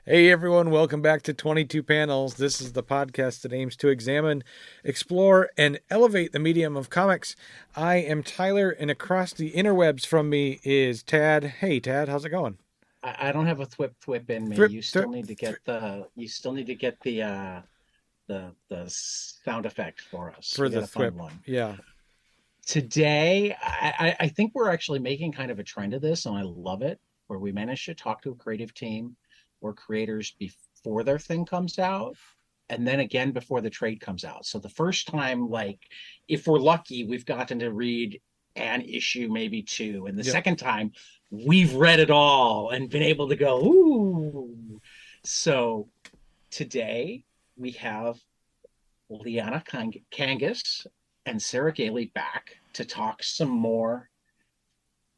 Hey everyone, welcome back to 22 Panels. This is the podcast that aims to examine, explore, and elevate the medium of comics. I am Tyler, and across the interwebs from me is Tad. Hey Tad, how's it going? I don't have a thwip in me. Thrip, You still thrip, need to get thrip the sound effect for us. for We the got to find thrip. one. Yeah. Today, I think we're actually making kind of a trend of this, and I love it, where we manage to talk to a creative team or creators before their thing comes out, and then again before the trade comes out. So the first time, like, if we're lucky, we've gotten to read an issue, maybe two, and the Yep. second time, we've read it all and been able to go, ooh. So today we have Liana Kangas and Sarah Gailey back to talk some more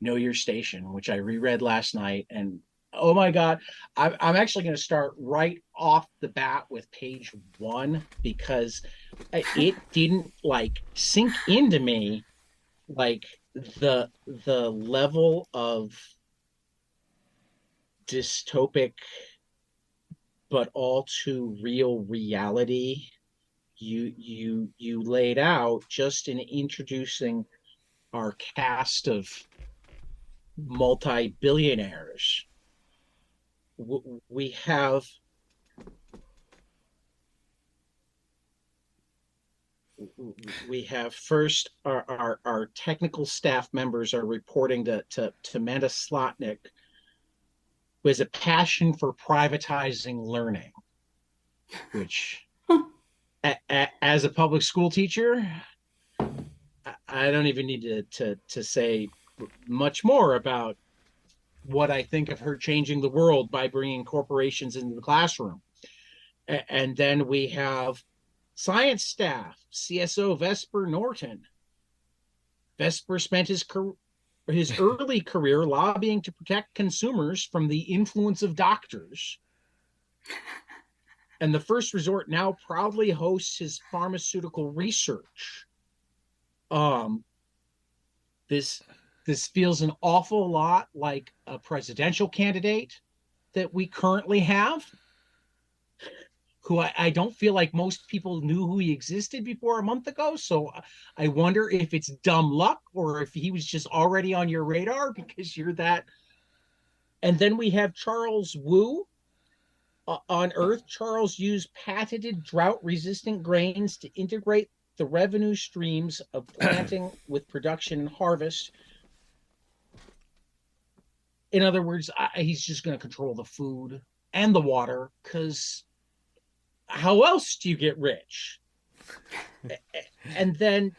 Know Your Station, which I reread last night. And oh my God, I'm actually going to start right off the bat with page one because it didn't like sink into me like the level of dystopic but all too real reality you laid out just in introducing our cast of multi-billionaires. We have we have first our technical staff members are reporting to Amanda Slotnick, who has a passion for privatizing learning, which as a public school teacher, I don't even need to say much more about what I think of her changing the world by bringing corporations into the classroom. And then we have science staff, CSO Vesper Norton. Vesper spent his early career lobbying to protect consumers from the influence of doctors. And the First Resort now proudly hosts his pharmaceutical research. Um, this this feels an awful lot like a presidential candidate that we currently have, who I don't feel like most people knew who he existed before a month ago. So I wonder if it's dumb luck or if he was just already on your radar because you're that. And then we have Charles Wu on Earth. Charles used patented drought resistant grains to integrate the revenue streams of planting with production and harvest. In other words, he's just going to control the food and the water because how else do you get rich? And then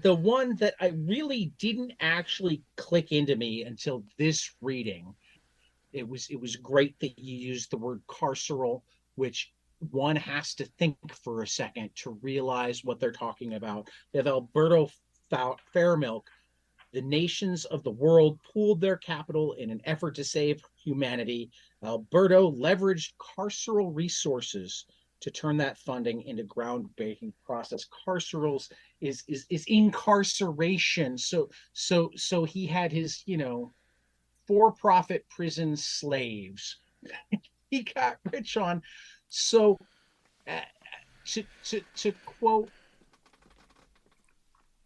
the one that I really didn't actually click into me until this reading, it was great that you used the word carceral, which one has to think for a second to realize what they're talking about. They have Alberto Fairmilk. The nations of the world pooled their capital in an effort to save humanity. Alberto leveraged carceral resources to turn that funding into groundbreaking process. Carcerals is incarceration. So he had his for-profit prison slaves. He got rich on. So uh, to quote,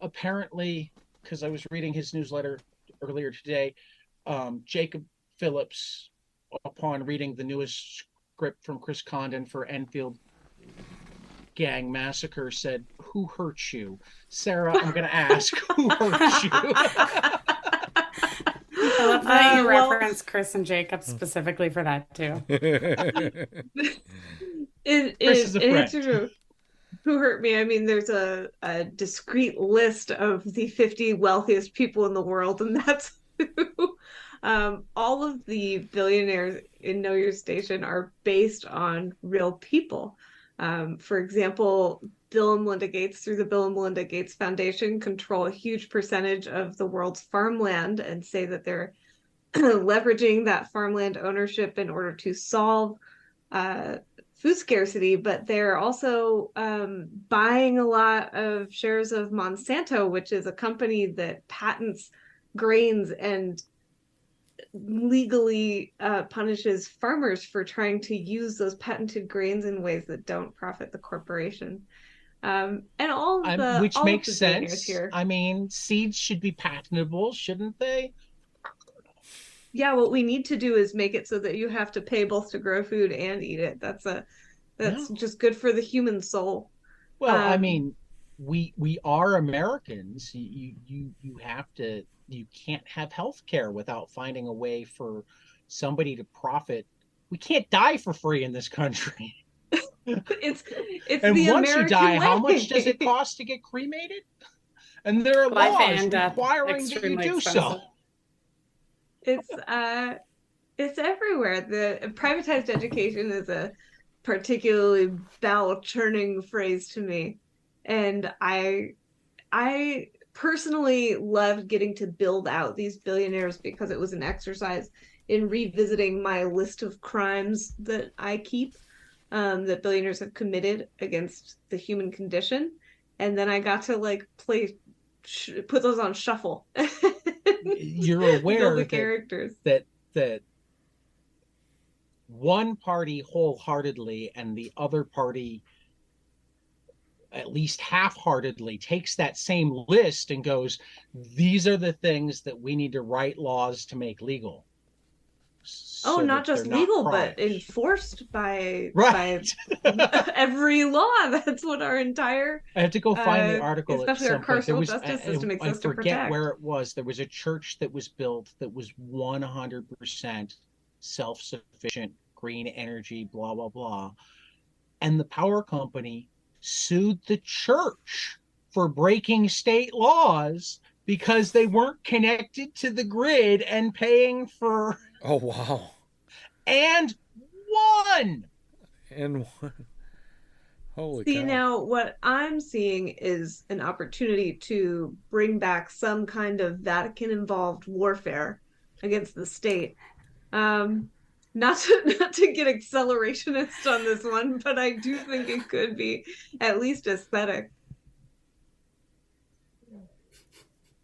apparently, because I was reading his newsletter earlier today, Jacob Phillips, upon reading the newest script from Chris Condon for Enfield Gang Massacre, said, "Who hurt you?" Sarah, I'm going to ask, who hurt you? I love that you Well, reference Chris and Jacob specifically for that too. Chris is a in answer friend. to who hurt me, I mean, there's a discrete list of the 50 wealthiest people in the world, and that's who. All of the billionaires in Know Your Station are based on real people. For example, Bill and Melinda Gates, through the Bill and Melinda Gates Foundation, control a huge percentage of the world's farmland and say that they're leveraging that farmland ownership in order to solve uh, food scarcity, but they're also buying a lot of shares of Monsanto, which is a company that patents grains and legally punishes farmers for trying to use those patented grains in ways that don't profit the corporation. And Which all of makes the billionaires sense. here. I mean, seeds should be patentable, shouldn't they? Yeah, what we need to do is make it so that you have to pay both to grow food and eat it. That's No. just good for the human soul. Well, I Um, mean, we are Americans. You have to, you can't have health care without finding a way for somebody to profit. We can't die for free in this country. it's And the once you American die, how much does it way. cost to get cremated? And there are Life laws and death, requiring that you extremely do so. expensive. It's it's everywhere. The privatized education is a particularly bowel churning phrase to me. And I personally loved getting to build out these billionaires because it was an exercise in revisiting my list of crimes that I keep, that billionaires have committed against the human condition. And then I got to like put those on shuffle, You're build the aware characters. that one party wholeheartedly and the other party at least half-heartedly takes that same list and goes, these are the things that we need to write laws to make legal Oh, so not that they're just not legal, but crimes. enforced by Right. every law. That's what our entire, I have to go find the article at especially our some point. There carceral was, justice system I exists to forget protect. where it was. There was a church that was built that was 100% self-sufficient, green energy, blah, blah, blah. And the power company sued the church for breaking state laws because they weren't connected to the grid and paying for, Oh wow. and won. And holy See, cow. now what I'm seeing is an opportunity to bring back some kind of Vatican-involved warfare against the state. Um, not to get accelerationist on this one, but I do think it could be at least aesthetic.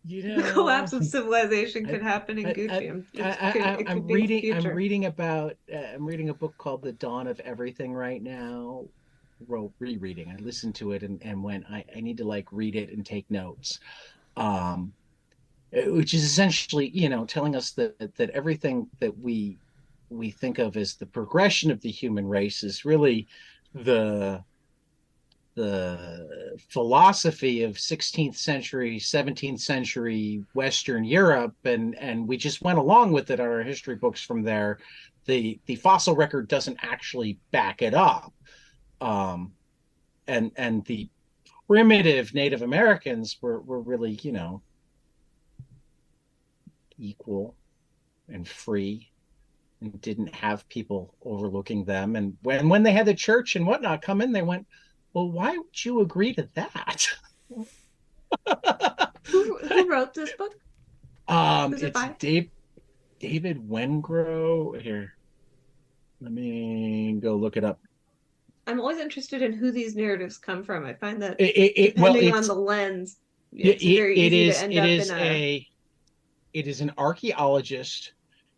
You The know, collapse of civilization I, could happen in I, Goofy. It I'm could be the I'm future. reading about, I'm reading a book called The Dawn of Everything right now. Well, rereading. I listened to it and went, I need to like read it and take notes. Um, which is essentially, telling us that everything that we think of as the progression of the human race is really the the philosophy of 16th century, 17th century Western Europe, and we just went along with it. Our history books from there, the fossil record doesn't actually back it up. Um, and the primitive Native Americans were really, equal and free and didn't have people overlooking them. And when they had the church and whatnot come in, they went, well, why would you agree to that? Who wrote this book? Who's it It's by? David Wengrow. Here, let me go look it up. I'm always interested in who these narratives come from. I find that Well, depending on the lens, it's very it easy to is end up in it is an archaeologist,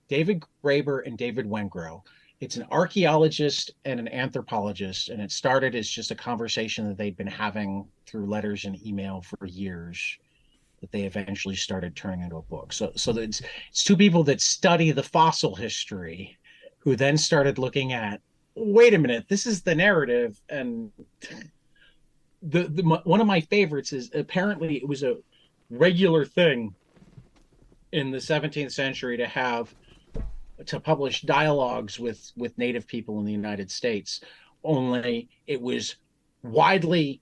David Graeber and David Wengrow. It's an archaeologist and an anthropologist, and it started as just a conversation that they'd been having through letters and email for years, that they eventually started turning into a book. So it's two people that study the fossil history, who then started looking at, wait a minute, this is the narrative. And the one of my favorites is, apparently it was a regular thing in the 17th century to publish dialogues with native people in the United States. Only it was widely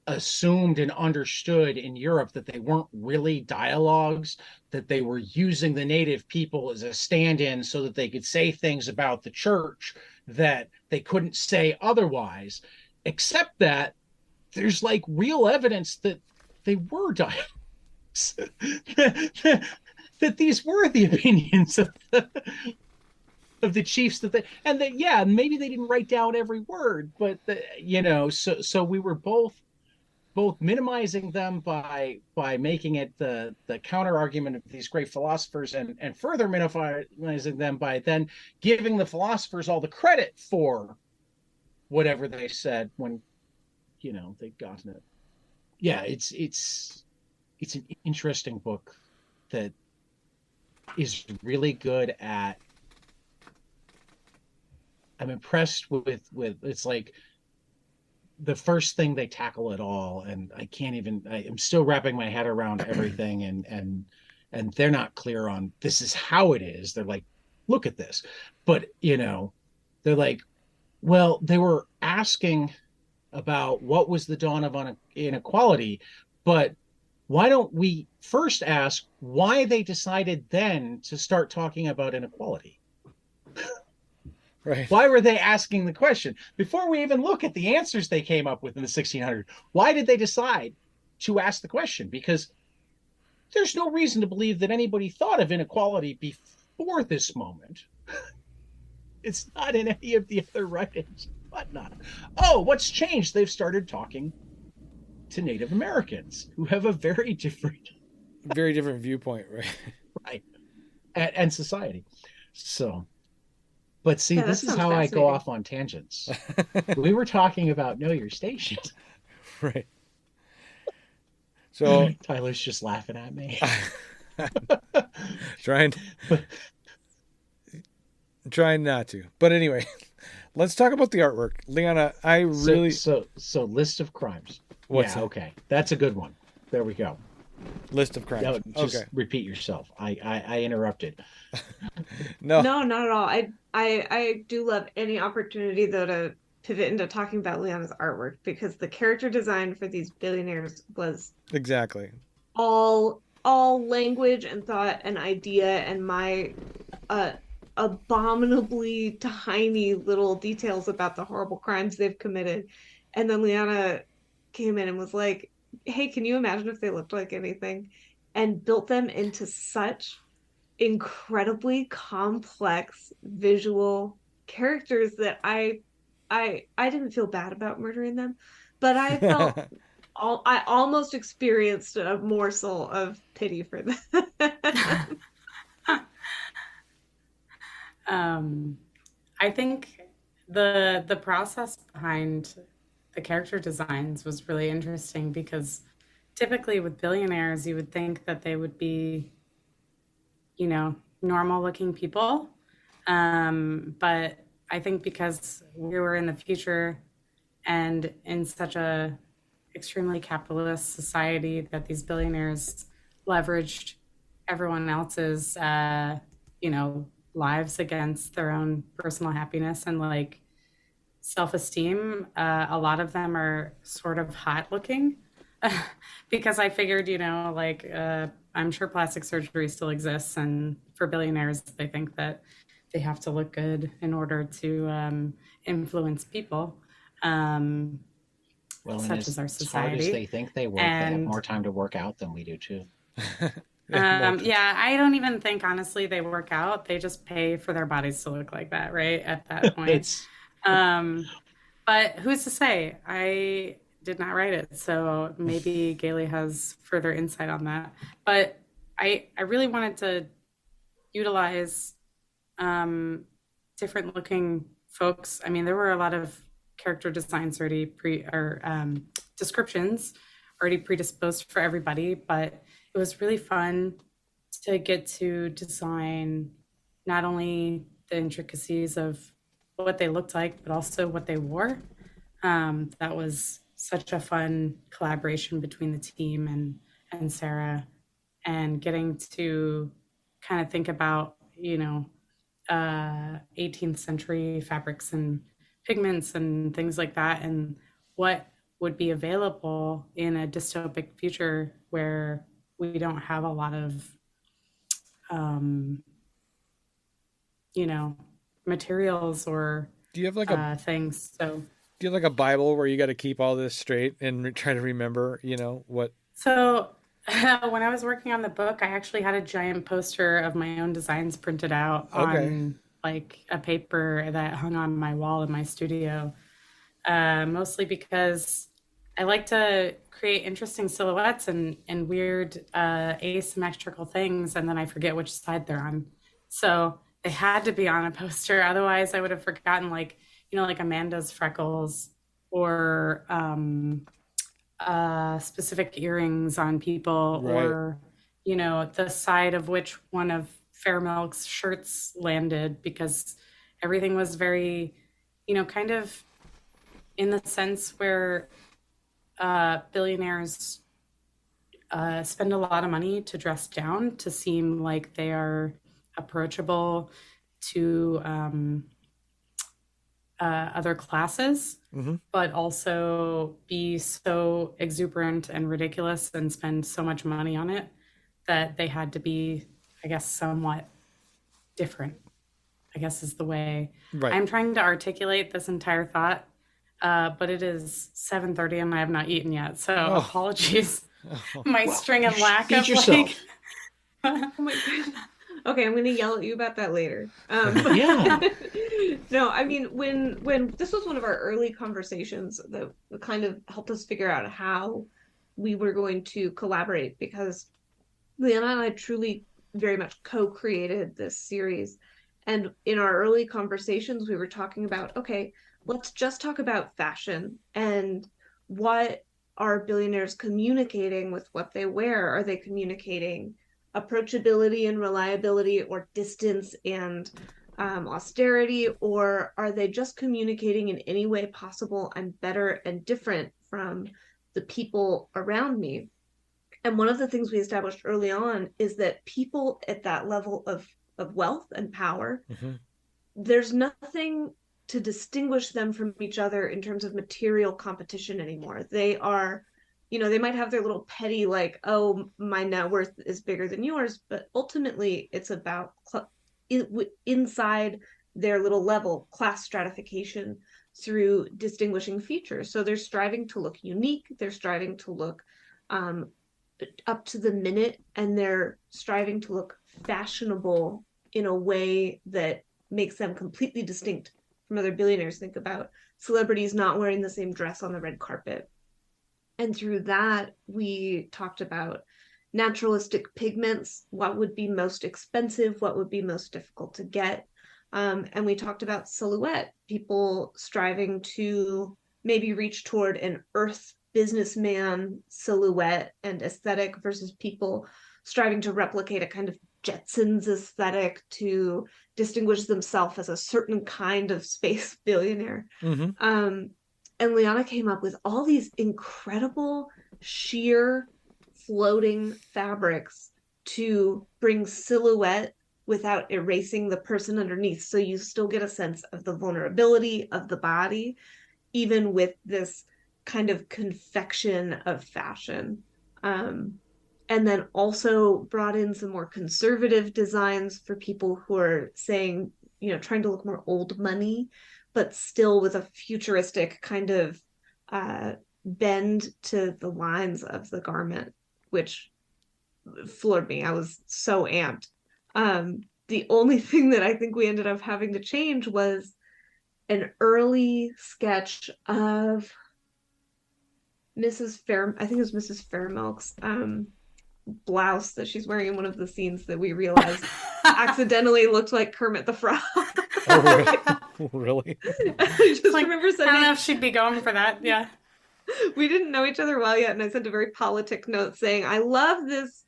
assumed and understood in Europe that they weren't really dialogues, that they were using the native people as a stand-in so that they could say things about the church that they couldn't say otherwise, except that there's like real evidence that they were dialogues. That these were the opinions of the chiefs, and that, yeah, maybe they didn't write down every word, but so we were both both minimizing them by making it the counter argument of these great philosophers, and further minimizing them by then giving the philosophers all the credit for whatever they said when they'd gotten it. Yeah, it's an interesting book that is really good at. I'm impressed with it's like the first thing they tackle at all, and I'm still wrapping my head around everything, and they're not clear on this is how it is. They're like, look at this, but they're like, well, they were asking about what was the dawn of inequality, but why don't we first ask why they decided then to start talking about inequality? Right. Why were they asking the question? Before we even look at the answers they came up with in the 1600s, why did they decide to ask the question? Because there's no reason to believe that anybody thought of inequality before this moment. It's not in any of the other writings, whatnot. Oh, what's changed? They've started talking to Native Americans who have a very different viewpoint, right? Right. And society. So, but see, Yeah, this is how I go off on tangents. We were talking about know your station. Right. So Tyler's just laughing at me. Trying not to. But anyway, let's talk about the artwork. Liana, So list of crimes. What's okay. That's a good one. There we go. List of crimes. No, just okay. repeat yourself. I interrupted. No, not at all. I do love any opportunity though to pivot into talking about Liana's artwork, because the character design for these billionaires was exactly all language and thought and idea, and my abominably tiny little details about the horrible crimes they've committed. And then Liana came in and was like, hey, can you imagine if they looked like anything? And built them into such incredibly complex visual characters that I didn't feel bad about murdering them, but I felt I almost experienced a morsel of pity for them. I think the process behind the character designs was really interesting, because typically with billionaires, you would think that they would be, normal looking people. But I think because we were in the future and in such a extremely capitalist society, that these billionaires leveraged everyone else's, lives against their own personal happiness and like self-esteem. A lot of them are sort of hot looking because I figured, I'm sure plastic surgery still exists, and for billionaires, they think that they have to look good in order to influence people. Such as our society. As hard as they think they work, they have more time to work out than we do too. Yeah, I don't even think, honestly, they work out. They just pay for their bodies to look like that, right? At that point. But who's to say? I did not write it, so maybe Gailey has further insight on that. But I really wanted to utilize different looking folks. I mean, there were a lot of character designs already descriptions already predisposed for everybody, but it was really fun to get to design not only the intricacies of what they looked like, but also what they wore. That was such a fun collaboration between the team and Sarah, and getting to kind of think about, 18th century fabrics and pigments and things like that, and what would be available in a dystopic future where we don't have a lot of, materials or do you have like things. So do you have like a Bible where you got to keep all this straight and try to remember, what? So when I was working on the book, I actually had a giant poster of my own designs printed out on like a paper that hung on my wall in my studio. Mostly because I like to create interesting silhouettes and weird asymmetrical things, and then I forget which side they're on. So they had to be on a poster. Otherwise, I would have forgotten, like, like Amanda's freckles or specific earrings on people, Right. or, the side of which one of Fair Milk's shirts landed, because everything was very, kind of in the sense where billionaires spend a lot of money to dress down to seem like they are approachable to other classes, but also be so exuberant and ridiculous and spend so much money on it that they had to be, I guess, somewhat different, I guess is the way Right. I'm trying to articulate this entire thought. But it is 7:30 and I have not eaten yet, so apologies. My string and lack of yourself. Oh my god. Okay, I'm gonna yell at you about that later. Yeah. No, I mean, when this was one of our early conversations that kind of helped us figure out how we were going to collaborate, because Liana and I truly very much co-created this series. And in our early conversations, we were talking about, okay, let's just talk about fashion and what are billionaires communicating with what they wear? Are they communicating approachability and reliability, or distance and austerity, or are they just communicating in any way possible I'm better and different from the people around me? And one of the things we established early on is that people at that level of wealth and power, there's nothing to distinguish them from each other in terms of material competition anymore. They are, they might have their little petty, like, oh, my net worth is bigger than yours, but ultimately it's about inside their little level class stratification through distinguishing features. So they're striving to look unique, they're striving to look up to the minute, and they're striving to look fashionable in a way that makes them completely distinct from other billionaires. Think about celebrities not wearing the same dress on the red carpet. And through that, we talked about naturalistic pigments, what would be most expensive, what would be most difficult to get. And we talked about silhouette, people striving to maybe reach toward an earth businessman silhouette and aesthetic versus people striving to replicate a kind of Jetsons aesthetic to distinguish themselves as a certain kind of space billionaire. And Liana came up with all these incredible sheer floating fabrics to bring silhouette without erasing the person underneath. So you still get a sense of the vulnerability of the body, even with this kind of confection of fashion. And then also brought in some more conservative designs for people who are saying, trying to look more old money, but still with a futuristic kind of bend to the lines of the garment, which floored me. I was so amped. The only thing that I think we ended up having to change was an early sketch of Mrs. Fair, I think it was Mrs. Fairmilk's blouse that she's wearing in one of the scenes that we realized accidentally looked like Kermit the Frog. Oh, really? I just remember I sending, don't know if she'd be going for that. Yeah. we didn't know each other well yet, and I sent a very politic note saying, I love this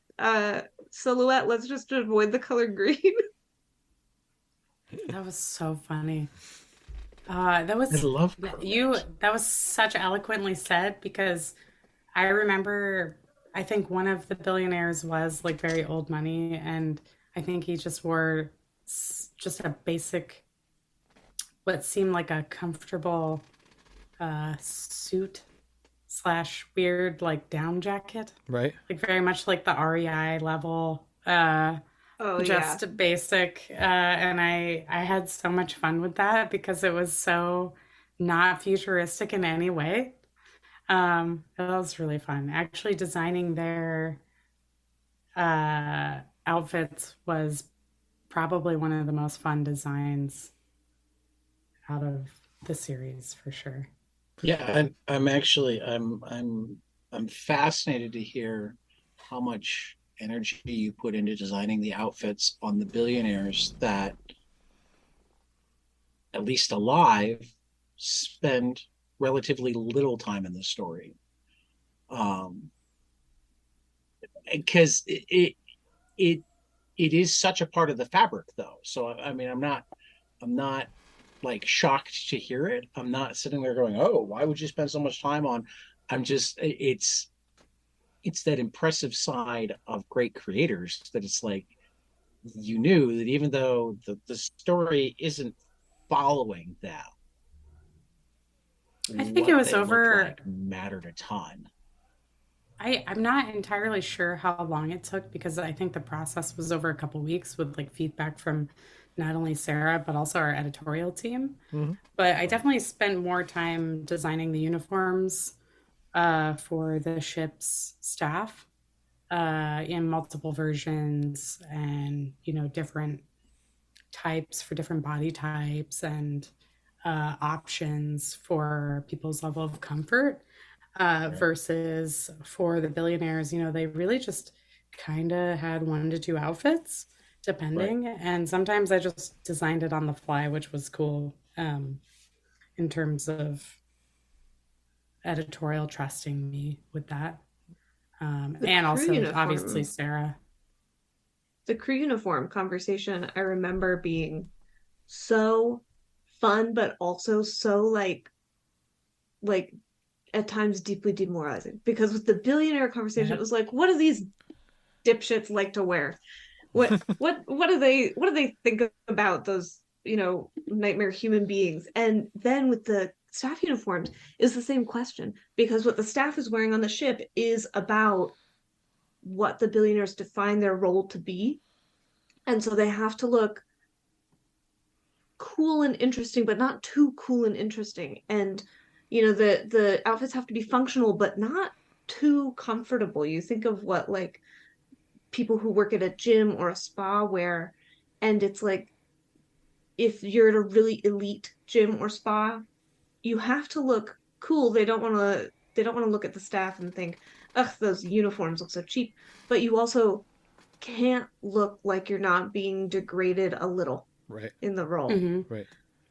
silhouette, let's just avoid the color green. That was so funny. That was I love that was such eloquently said, because I remember, I think one of the billionaires was like very old money, and I think he just wore just a basic, what seemed like a comfortable suit slash weird like down jacket, Right. like very much like the REI level, Oh just yeah. basic. And I had so much fun with that because it was so not futuristic in any way. That was really fun. Actually, designing their outfits was probably one of the most fun designs out of the series, for sure. Yeah, I'm fascinated to hear how much energy you put into designing the outfits on the billionaires that, at least alive, spend relatively little time in the story. Um, because it it is such a part of the fabric, though. So I mean, I'm not like shocked to hear it. I'm not sitting there going, "Oh, why would you spend so much time on?" I'm just it's that impressive side of great creators that it's like you knew that even though the story isn't following them, I think it what was they looked over. like mattered a ton. I'm not entirely sure how long it took because I think the process was over a couple weeks with like feedback from not only Sarah but also our editorial team. Hmm. But I definitely spent more time designing the uniforms for the ship's staff in multiple versions and different types for different body types and options for people's level of comfort Right. versus for the billionaires, they really just kind of had 1 to 2 outfits Right. depending. And sometimes I just designed it on the fly, which was cool in terms of editorial trusting me with that. The And crew also, obviously, uniform, Sarah. the crew uniform conversation, I remember being so fun, but also so like at times deeply demoralizing. Because with the billionaire conversation, it Yep. was like, what do these dipshits like to wear? What do they think about those, nightmare human beings? And then with the staff uniforms is the same question, because what the staff is wearing on the ship is about what the billionaires define their role to be. And so they have to look cool and interesting, but not too cool and interesting. And the outfits have to be functional, but not too comfortable. You think of what like people who work at a gym or a spa wear, and it's like if you're at a really elite gym or spa, you have to look cool. They don't want to look at the staff and think, ugh, those uniforms look so cheap. But you also can't look like you're not being degraded a little Right. in the role. Hmm. Right.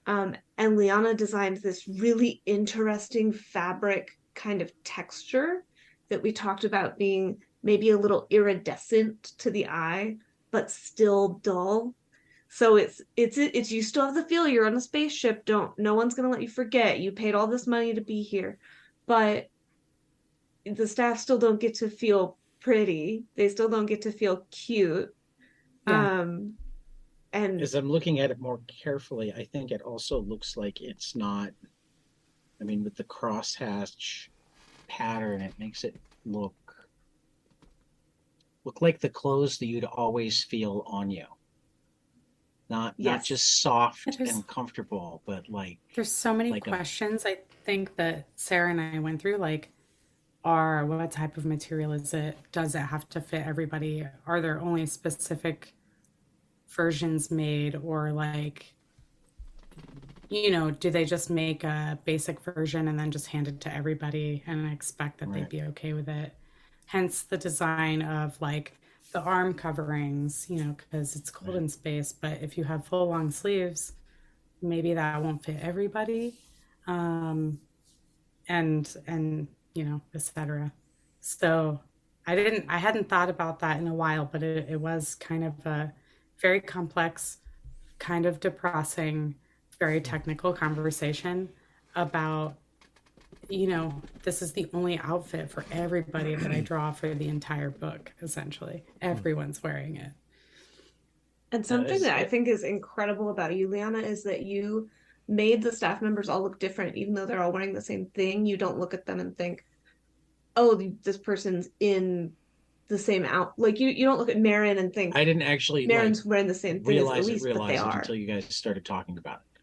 And Liana designed this really interesting fabric kind of texture that we talked about being maybe a little iridescent to the eye, but still dull. So it's you still have the feel you're on a spaceship. Don't No one's gonna let you forget you paid all this money to be here, but the staff still don't get to feel pretty. They still don't get to feel cute. Yeah. Um, and As I'm looking at it more carefully, I think it also looks like it's not. I mean, with the crosshatch pattern, it makes it look like the clothes that you'd always feel on you. Not yes, just soft There's and comfortable, but there's so many like a questions I think that Sarah and I went through, like, are what type of material is it? Does it have to fit everybody? Are there only specific versions made, or like, do they just make a basic version and then just hand it to everybody and expect that they'd right, be okay with it? Hence the design of like the arm coverings, because it's cold right. in space, but if you have full long sleeves, maybe that won't fit everybody. Um, and etc. So I hadn't thought about that in a while, but it was kind of a very complex, kind of depressing, very technical conversation about, this is the only outfit for everybody that I draw for the entire book. Essentially everyone's wearing it. and Now, something that I think is incredible about you, Liana, is that you made the staff members all look different, even though they're all wearing the same thing. You don't look at them and think, oh, this person's in the same out. Like you don't look at Marin and think I didn't actually Marin's wearing the same thing as Elise, but they realize it are. until you guys started talking about it,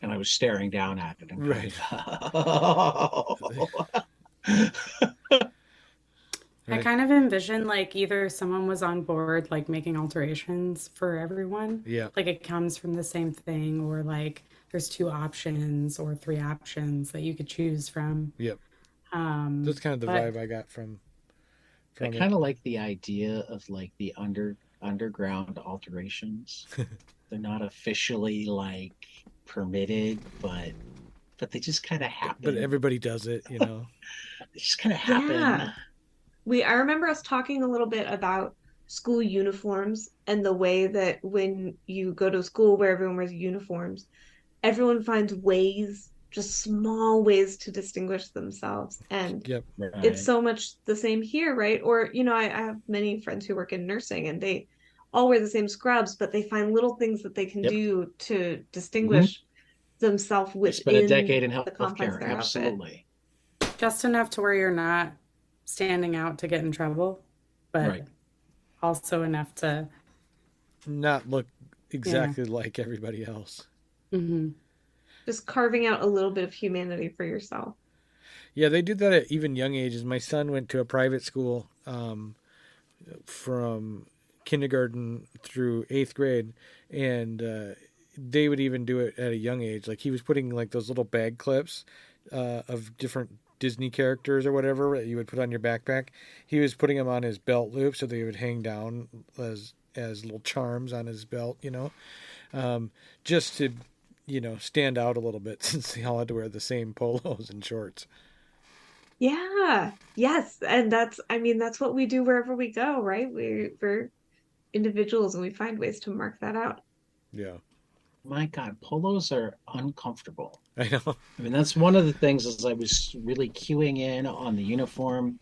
and I was staring down at it and going, Right. oh. I Right. kind of envision like either someone was on board, like making alterations for everyone, Yeah. like it comes from the same thing, or like there's 2 options or 3 options that you could choose from. Yep. That's kind of the But vibe I got from I it. kind of like the idea of like the underground alterations. They're not officially like permitted, but they just kind of happen. But everybody does it, you know. They just kind of happen. Yeah. I remember us talking a little bit about school uniforms and the way that when you go to school where everyone wears uniforms, everyone finds ways, just small ways to distinguish themselves. And Yep. Right. it's so much the same here, right? Or, I have many friends who work in nursing and they all wear the same scrubs, but they find little things that they can Yep. do to distinguish themselves It's been a within decade in the confines healthcare. of their outfit. Absolutely. just enough to where you're not standing out to get in trouble, but Right. also enough to Not look exactly like everybody else. Mhm. Just carving out a little bit of humanity for yourself. Yeah, they do that at even young ages. My son went to a private school from kindergarten through 8th grade, and they would even do it at a young age. Like he was putting like those little bag clips of different Disney characters or whatever that you would put on your backpack. He was putting them on his belt loop so they would hang down as little charms on his belt, just to stand out a little bit since they all had to wear the same polos and shorts. Yeah. Yes. And that's what we do wherever we go, right? We're individuals and we find ways to mark that out. Yeah. My God, polos are uncomfortable. I know. I mean, that's one of the things as I was really queuing in on the uniform.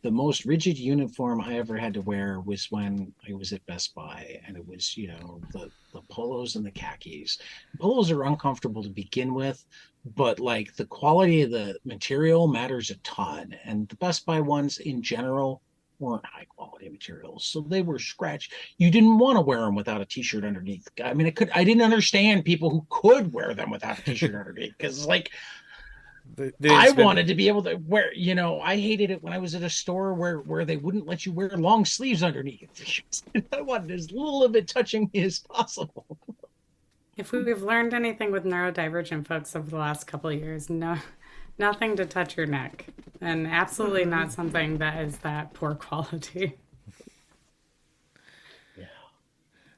The most rigid uniform I ever had to wear was when I was at Best Buy, and it was, the polos and the khakis. Polos are uncomfortable to begin with, but like the quality of the material matters a ton. And the Best Buy ones in general weren't high quality materials, so they were scratched. You didn't want to wear them without a t-shirt underneath. I mean, I didn't understand people who could wear them without a t-shirt underneath, because like I wanted to be able to wear, I hated it when I was at a store where they wouldn't let you wear long sleeves underneath. I wanted as little of it touching me as possible. If we've learned anything with neurodivergent folks over the last couple of years, nothing to touch your neck, and absolutely not something that is that poor quality. Yeah.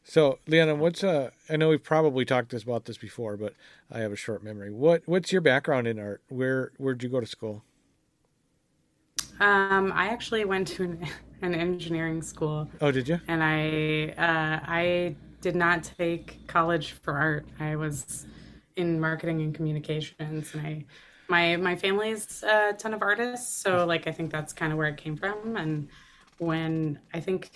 So, Liana, I know we've probably talked about this before, but I have a short memory. What's your background in art? Where'd you go to school? I actually went to an engineering school. Oh, did you? And I did not take college for art. I was in marketing and communications, and my family's a ton of artists, so like I think that's kind of where it came from. And when I think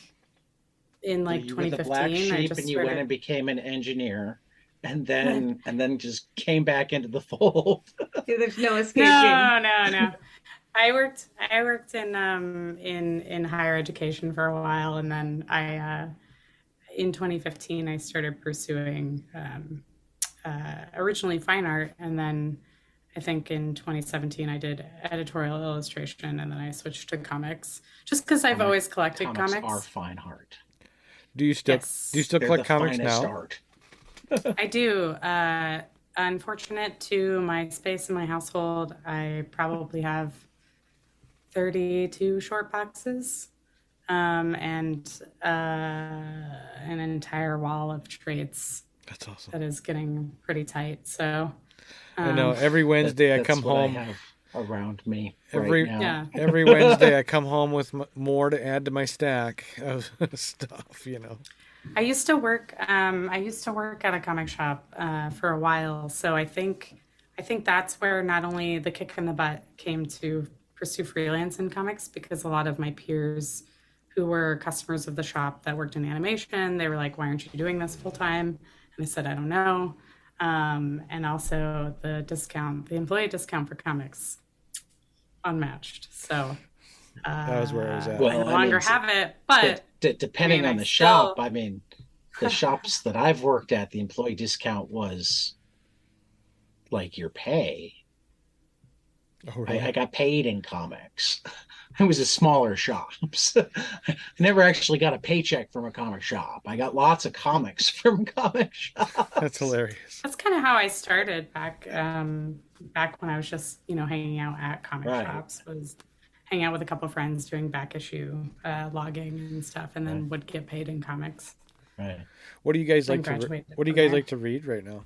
in like you were the 2015, black sheep, I just and you started... went and became an engineer, and then just came back into the fold. There's no escaping. No. I worked in higher education for a while, and then in 2015 I started pursuing originally fine art, and then I think in 2017 I did editorial illustration, and then I switched to comics just because I've always collected comics. Are fine art. Do you still They're collect the comics finest now? Art. I do. Unfortunate to my space in my household, I probably have 32 short boxes and an entire wall of trades. That's awesome. That is getting pretty tight. So I know every Wednesday I come home. I have around me Every right now. every Wednesday I come home with more to add to my stack of stuff. I used to work at a comic shop for a while, so I think that's where not only the kick in the butt came to pursue freelance in comics, because a lot of my peers who were customers of the shop that worked in animation, they were like, "Why aren't you doing this full time?" And I said, "I don't know." And also the employee discount for comics, unmatched. So that was where I was at. I no longer have it, but depending on the shop, I mean, the shops that I've worked at, the employee discount was like your pay. Oh, really? I got paid in comics. It was a smaller shops. I never actually got a paycheck from a comic shop. I got lots of comics from comic That's shops. hilarious. That's kind of how I started back when I was just, hanging out at comic Right. shops, was hanging out with a couple of friends doing back issue logging and stuff, and Right. then would get paid in comics. Right. What do you guys Then like to graduated What do you from guys there. like to read right now?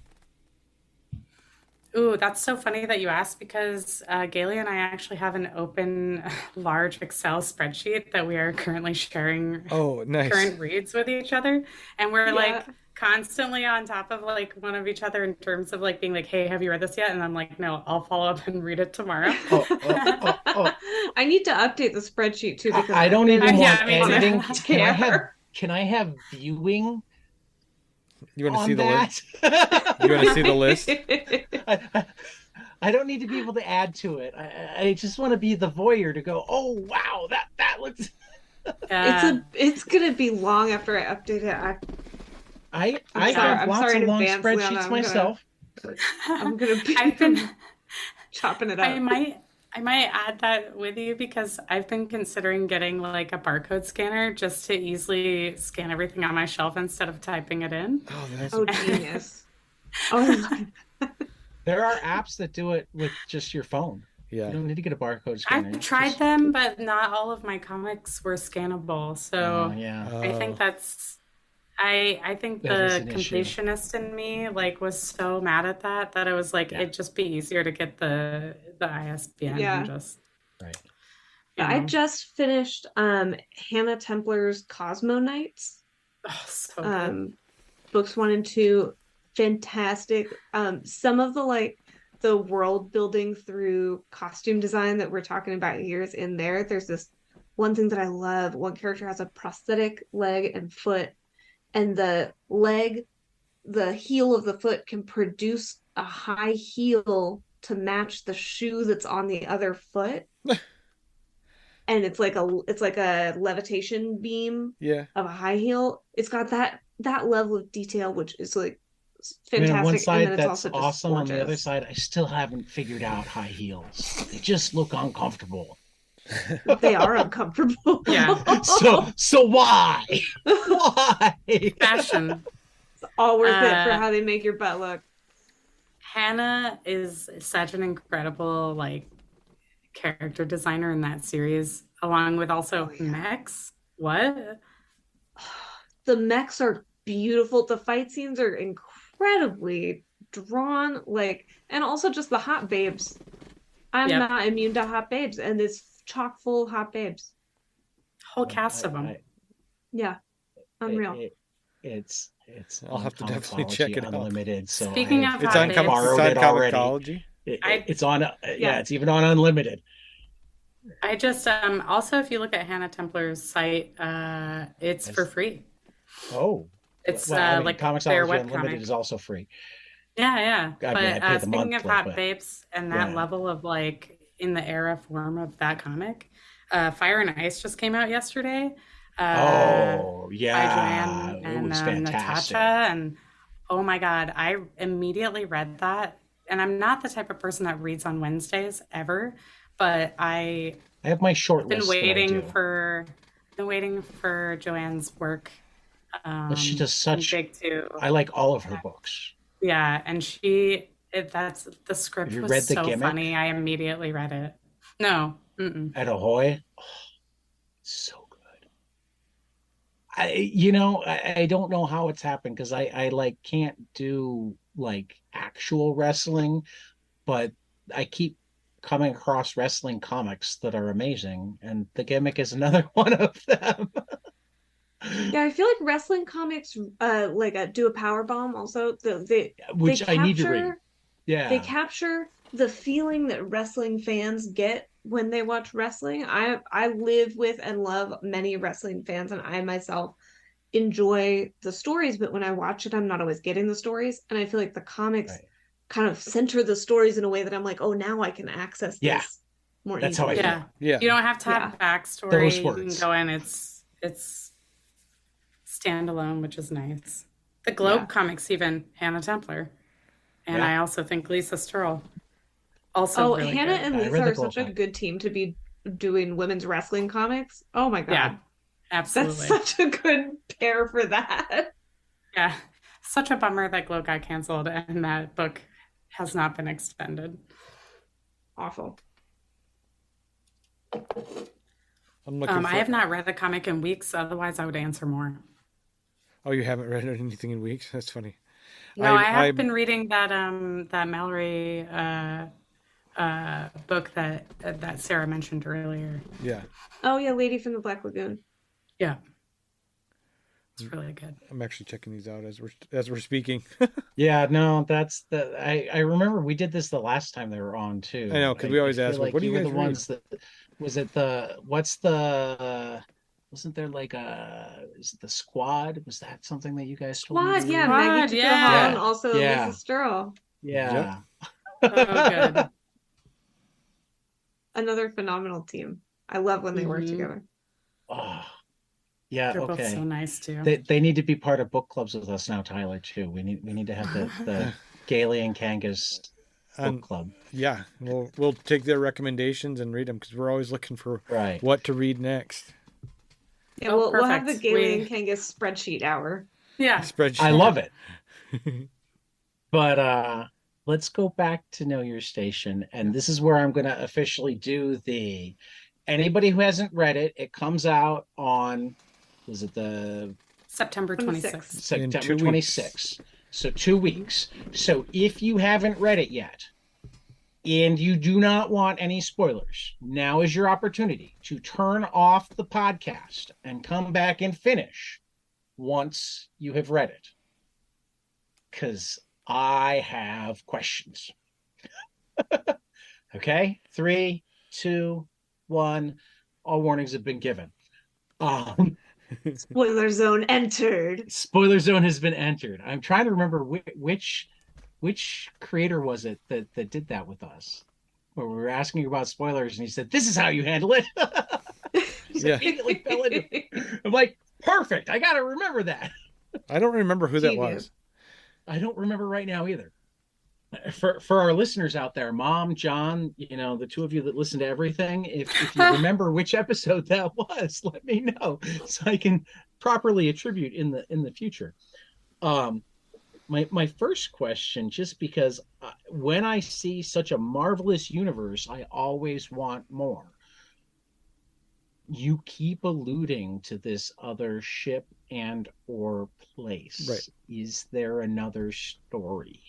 Ooh, that's so funny that you asked, because Gailey and I actually have an open, large Excel spreadsheet that we are currently sharing Oh, nice. current reads with each other, and we're Yeah. like constantly on top of like one of each other in terms of like being like, hey, have you read this yet? And I'm like, no, I'll follow up and read it tomorrow. I need to update the spreadsheet too because I don't I've been even Yeah, want me too. editing. terror. Can I have viewing You want to on see the list? that? You want to see the list? I don't need to be able to add to it. I just want to be the voyeur to go, oh wow, that looks. It's gonna be long after I update it. I sorry- have I'm lots sorry of in long advance, spreadsheets Liana. myself. I'm gonna be I've been chopping it I up. might add that with you, because I've been considering getting like a barcode scanner just to easily scan everything on my shelf instead of typing it in. Oh, that's Oh, genius. Oh, There are apps that do it with just your phone. yeah. You don't need to get a barcode scanner. I've tried them, but not all of my comics were scannable. So Yeah. I think that's I think That is the an issue. completionist in me like was so mad at that I was like, Yeah. it'd just be easier to get the ISBN Yeah. and just Right. I just finished Hannah Templar's Cosmo Nights. so good. Books 1 and 2, fantastic. Some of the world building through costume design that we're talking about here is in there. There's this one thing that I love. One character has a prosthetic leg and foot, and the heel of the foot can produce a high heel to match the shoe that's on the other foot. And it's like a levitation beam Yeah. of a high heel. It's got that level of detail, which is like I mean, fantastic. on one And side then it's that's also just awesome. On the other gorgeous. side, I still haven't figured out high heels. They just look uncomfortable. They are uncomfortable. Yeah. So why? Why? Fashion. It's all worth it for Uh, how they make your butt look. Hannah is such an incredible like character designer in that series, along with also mechs. What? The mechs are beautiful. The fight scenes are incredibly drawn, and also just the hot babes. I'm Yep. not immune to hot babes, and it's chock full of hot babes. Whole cast of them. Yeah, unreal. It's I'll on have to definitely check it out. Unlimited. So Speaking I of It's hot on babes. borrowed it already. Comixology. It's on. Yeah. It's even on Unlimited. I just also, if you look at Hannah Templar's site, it's for free. Oh, It's well, I mean, like Comixology their Unlimited webcomic. is also free. Yeah. I But mean, I pay the speaking of monthly, hot but- babes and that yeah. level of like in the era form of that comic, Fire and Ice just came out yesterday. Oh, By yeah. Joanne It and was fantastic. Natasha, and oh my God, I immediately read that. And I'm not the type of person that reads on Wednesdays ever, but I have my short I've been list that I waiting do. for Joanne's work. But she does I'm such. big too. I like all of her books. Yeah, and that's the script Have you was read The so Gimmick? funny. I immediately read it. No, At Ahoy, so good. I don't know how it's happened because I like can't do like actual wrestling, but I keep coming across wrestling comics that are amazing, and The Gimmick is another one of them. Yeah, I feel like wrestling comics, do a power bomb. Also, Which they I need to read. capture- Yeah. they capture the feeling that wrestling fans get when they watch wrestling. I live with and love many wrestling fans, and I myself enjoy the stories, but when I watch it, I'm not always getting the stories. And I feel like the comics Right. kind of center the stories in a way that I'm like, oh, now I can access Yeah. this more That's how I easily. feel. yeah. Yeah. You don't have to have backstory. Those You words. can go in. It's standalone, which is nice. The Globe Yeah. comics, even Hannah Templar, and Yeah. I also think Lisa Sturl. Also Oh, really Hannah good. and I Lisa read the are such a book. good team to be doing women's wrestling comics. Oh my Yeah, God. That's absolutely. such a good pair for that. Yeah. Such a bummer that Glow got canceled and that book has not been extended. Awful. I'm looking for. I have not read the comic in weeks, otherwise I would answer more. Oh, you haven't read anything in weeks? That's funny. No, I I have been reading that Mallory book that Sarah mentioned earlier. yeah. Oh yeah, Lady from the Black Lagoon. Yeah. It's really good. I'm actually checking these out as we're speaking. Yeah, no, that's the I remember we did this the last time they were on too. I know, because we always feel ask, well, like what do you you were guys the read? ones that was it the what's the wasn't there like is it the Squad? Was that something that you guys told me Squad, to yeah, read? Maggie Squad, Hall and yeah. also Yeah. Lisa Sturl. Yeah. Oh, good. Another phenomenal team. I love when they work Mhm. together. Oh, yeah, They're both so okay. nice too. They need to be part of book clubs with us now, Tyler, too. We need to have the Gailey and Kangas book And club. yeah, we'll take their recommendations and read them because we're always looking for Right. what to read next. Yeah, Oh, we'll have the perfect. Gailey and Kangas spreadsheet hour. Yeah. Spreadsheet. I love it. But let's go back to Know Your Station. And this is where I'm going to officially do anybody who hasn't read it, it comes out on, was it the September 26th. September 2 weeks. 26th? So 2 weeks. So if you haven't read it yet, and you do not want any spoilers, now is your opportunity to turn off the podcast and come back and finish once you have read it. Because I have questions. Okay, 3, 2, 1. All warnings have been given. Spoiler zone entered. Spoiler zone has been entered. I'm trying to remember which creator was it that did that with us, where we were asking you about spoilers, and he said, "This is how you handle it." Yeah. Immediately fell into it. I'm like, perfect. I got to remember that. I don't remember who that Genius. was. I don't remember right now either. For our listeners out there, Mom, John, the two of you that listen to everything, if you remember which episode that was, let me know so I can properly attribute in the future. My first question, just because when I see such a marvelous universe, I always want more. You keep alluding to this other ship and or place. Right. Is there another story?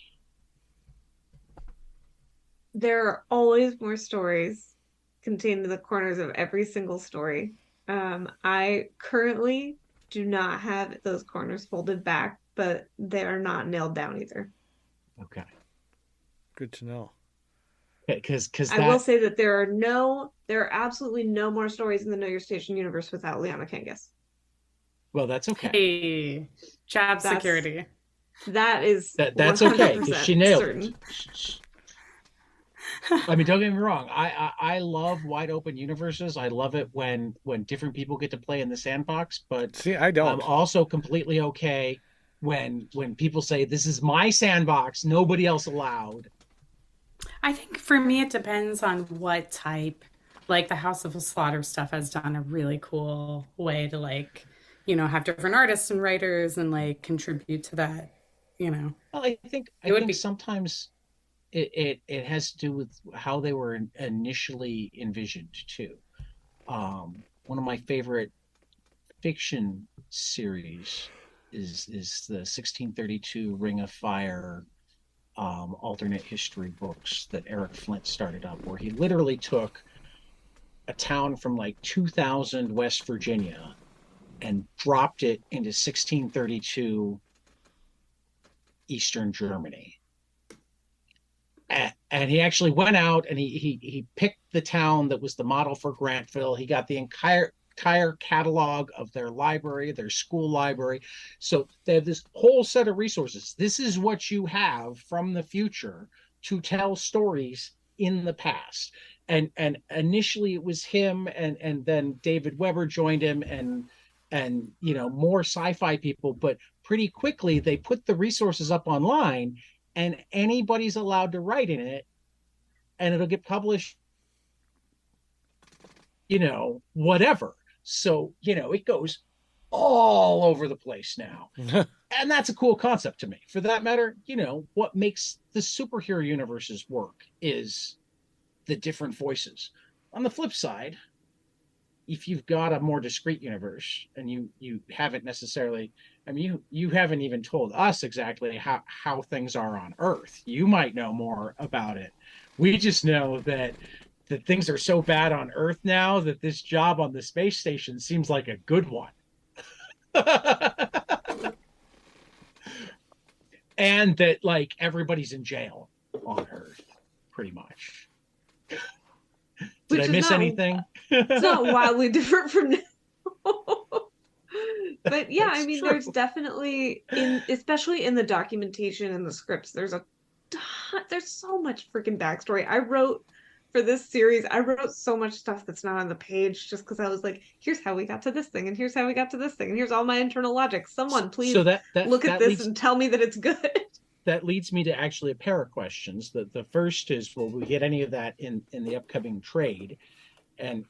There are always more stories contained in the corners of every single story. I currently do not have those corners folded back, but they are not nailed down either. Okay. Good to know. Because I will say that there are absolutely no more stories in the Know Your Station universe without Liana Kangas. Well, that's okay. Hey, job That's- security. That is That's okay because she nailed certain. it. I mean, don't get me wrong. I love wide open universes. I love it when different people get to play in the sandbox. But See, I don't. I'm also completely okay when people say this is my sandbox, nobody else allowed. I think for me, it depends on what type. Like the House of Slaughter stuff has done a really cool way to have different artists and writers and contribute to that. Well, I think sometimes it has to do with how they were initially envisioned too. One of my favorite fiction series is the 1632 Ring of Fire alternate history books that Eric Flint started up, where he literally took a town from 2000 West Virginia and dropped it into 1632 Eastern Germany. And he actually went out and he picked the town that was the model for Grantville. He got the entire catalog of their library, their school library. So they have this whole set of resources. This is what you have from the future to tell stories in the past. And initially it was him and then David Weber joined him and more sci-fi people, but pretty quickly they put the resources up online and anybody's allowed to write in it and it'll get published, whatever. So, it goes all over the place now. And that's a cool concept to me. For that matter, what makes the superhero universes work is the different voices. On the flip side, if you've got a more discrete universe and you haven't necessarily, you haven't even told us exactly how things are on Earth. You might know more about it. We just know that things are so bad on Earth now that this job on the space station seems like a good one. And that like everybody's in jail on Earth, pretty much. Did I miss anything? It's not wildly different from now. But yeah, That's true. there's definitely especially in the documentation and the scripts, there's so much freaking backstory. For this series, I wrote so much stuff that's not on the page just because I was like, here's how we got to this thing, and here's how we got to this thing, and here's all my internal logic. Someone please look at this and tell me that it's good. That leads me to actually a pair of questions. The first is, will we get any of that in the upcoming trade? And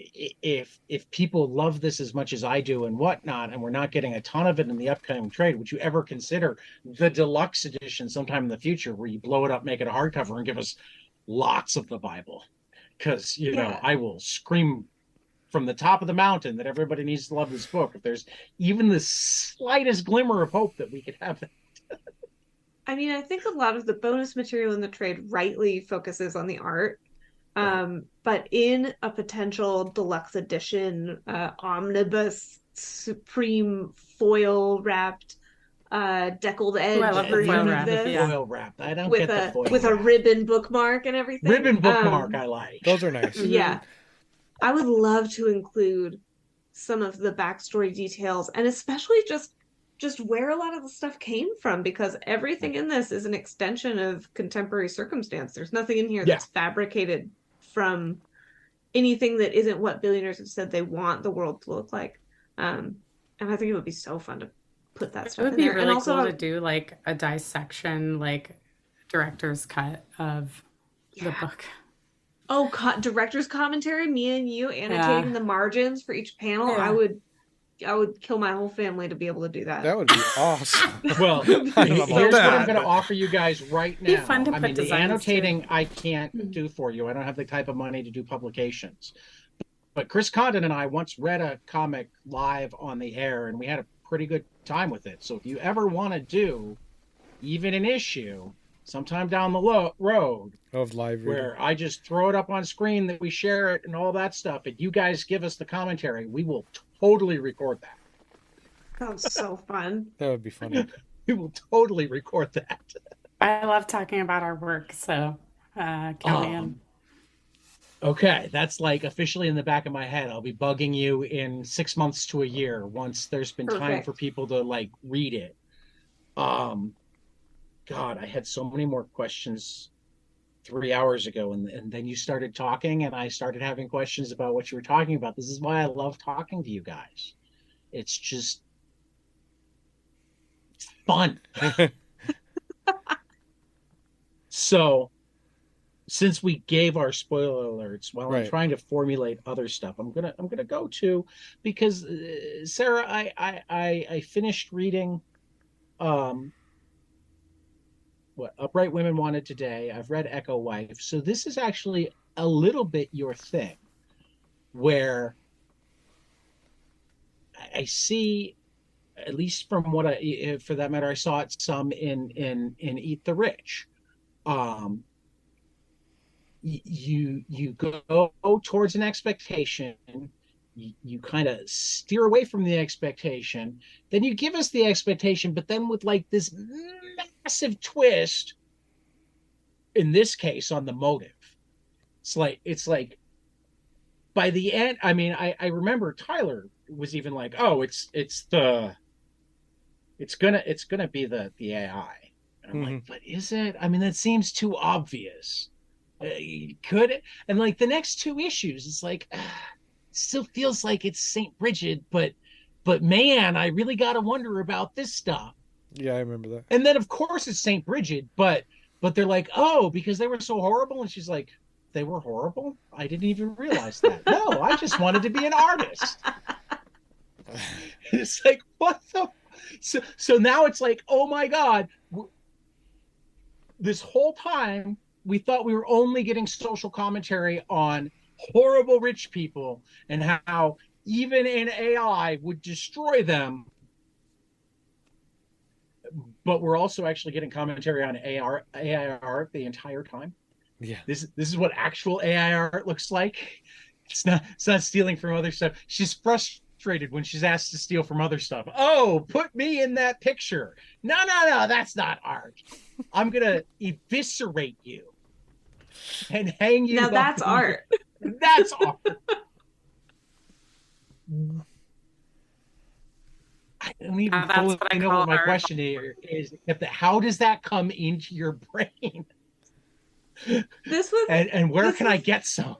if people love this as much as I do and whatnot, and we're not getting a ton of it in the upcoming trade, would you ever consider the deluxe edition sometime in the future where you blow it up, make it a hardcover, and give us lots of the Bible? Because, I will scream from the top of the mountain that everybody needs to love this book if there's even the slightest glimmer of hope that we could have that. I think a lot of the bonus material in the trade rightly focuses on the art. But in a potential deluxe edition, omnibus, supreme foil wrapped, deckled edge version of this, foil wrapped. I don't get the foil with a ribbon bookmark and everything. Ribbon bookmark, I like. Those are nice. Yeah, I would love to include some of the backstory details, and especially just where a lot of the stuff came from, because everything in this is an extension of contemporary circumstance. There's nothing in here that's fabricated from anything that isn't what billionaires have said they want the world to look like. And I think it would be so fun to put that stuff in there. It would be really and also, cool to do like a dissection, like director's cut of the book. Oh, director's commentary, me and you annotating the margins for each panel. Yeah. I would kill my whole family to be able to do that. That would be awesome. Well, here's what I'm going to offer you guys right now. It'd be fun to put the designs annotating too. I can't do for you. I don't have the type of money to do publications. But Chris Condon and I once read a comic live on the air, and we had a pretty good time with it. So if you ever want to do even an issue sometime down the road Of live reading. where I just throw it up on screen, that we share it and all that stuff, and you guys give us the commentary, we will totally record that. Sounds so fun. That would be funny. We will totally record that. I love talking about our work, so count me in. Okay, that's like officially in the back of my head. I'll be bugging you in 6 months to a year once there's been time Perfect. for people to like read it. God, I had so many more questions 3 hours ago, and then you started talking, and I started having questions about what you were talking about. This is why I love talking to you guys. It's just fun. So, since we gave our spoiler alerts, while I'm trying to formulate other stuff, I'm gonna go to, because Sarah, I finished reading what Upright Women Wanted Today. I've read Echo Wife. So this is actually a little bit your thing, where I see, at least from what for that matter, I saw it some in Eat the Rich. You go towards an expectation, you kind of steer away from the expectation, then you give us the expectation, but then with like this massive twist, in this case on the motive. It's like by the end, I remember Tyler was even like, oh, it's gonna be the AI. And I'm like, but is it? That seems too obvious. Could it? And like the next two issues, it's like still feels like it's St. Bridget, but man, I really gotta wonder about this stuff. Yeah, I remember that. And then of course it's St. Bridget, but but they're like, oh, because they were so horrible. And she's like, they were horrible? I didn't even realize that. No, I just wanted to be an artist. It's like, what the? So now it's like, oh my God, this whole time we thought we were only getting social commentary on horrible rich people and how even an AI would destroy them. But we're also actually getting commentary on AI art the entire time. Yeah. This is what actual AI art looks like. It's not stealing from other stuff. She's frustrated when she's asked to steal from other stuff. Oh, put me in that picture. No, that's not art. I'm gonna eviscerate you and hang you. Now that's art. That's art. I don't even fully know what my question here is. How does that come into your brain? This was and where can I get some?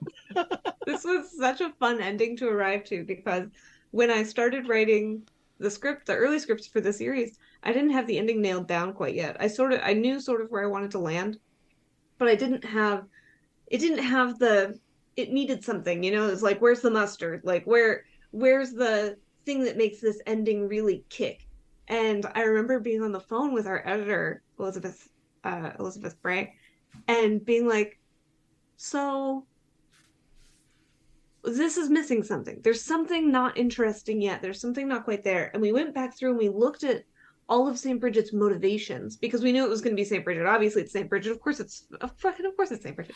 This was such a fun ending to arrive to, because when I started writing the early scripts for the series, I didn't have the ending nailed down quite yet. I knew sort of where I wanted to land, but it didn't have it needed something, you know. It's like, where's the mustard? Like, where's the thing that makes this ending really kick? And I remember being on the phone with our editor, Elizabeth Bray, and being like, so this is missing something. There's something not interesting yet. There's something not quite there. And we went back through and we looked at all of St. Bridget's motivations, because we knew it was going to be St. Bridget. Obviously, it's St. Bridget. Of course it's St. Bridget.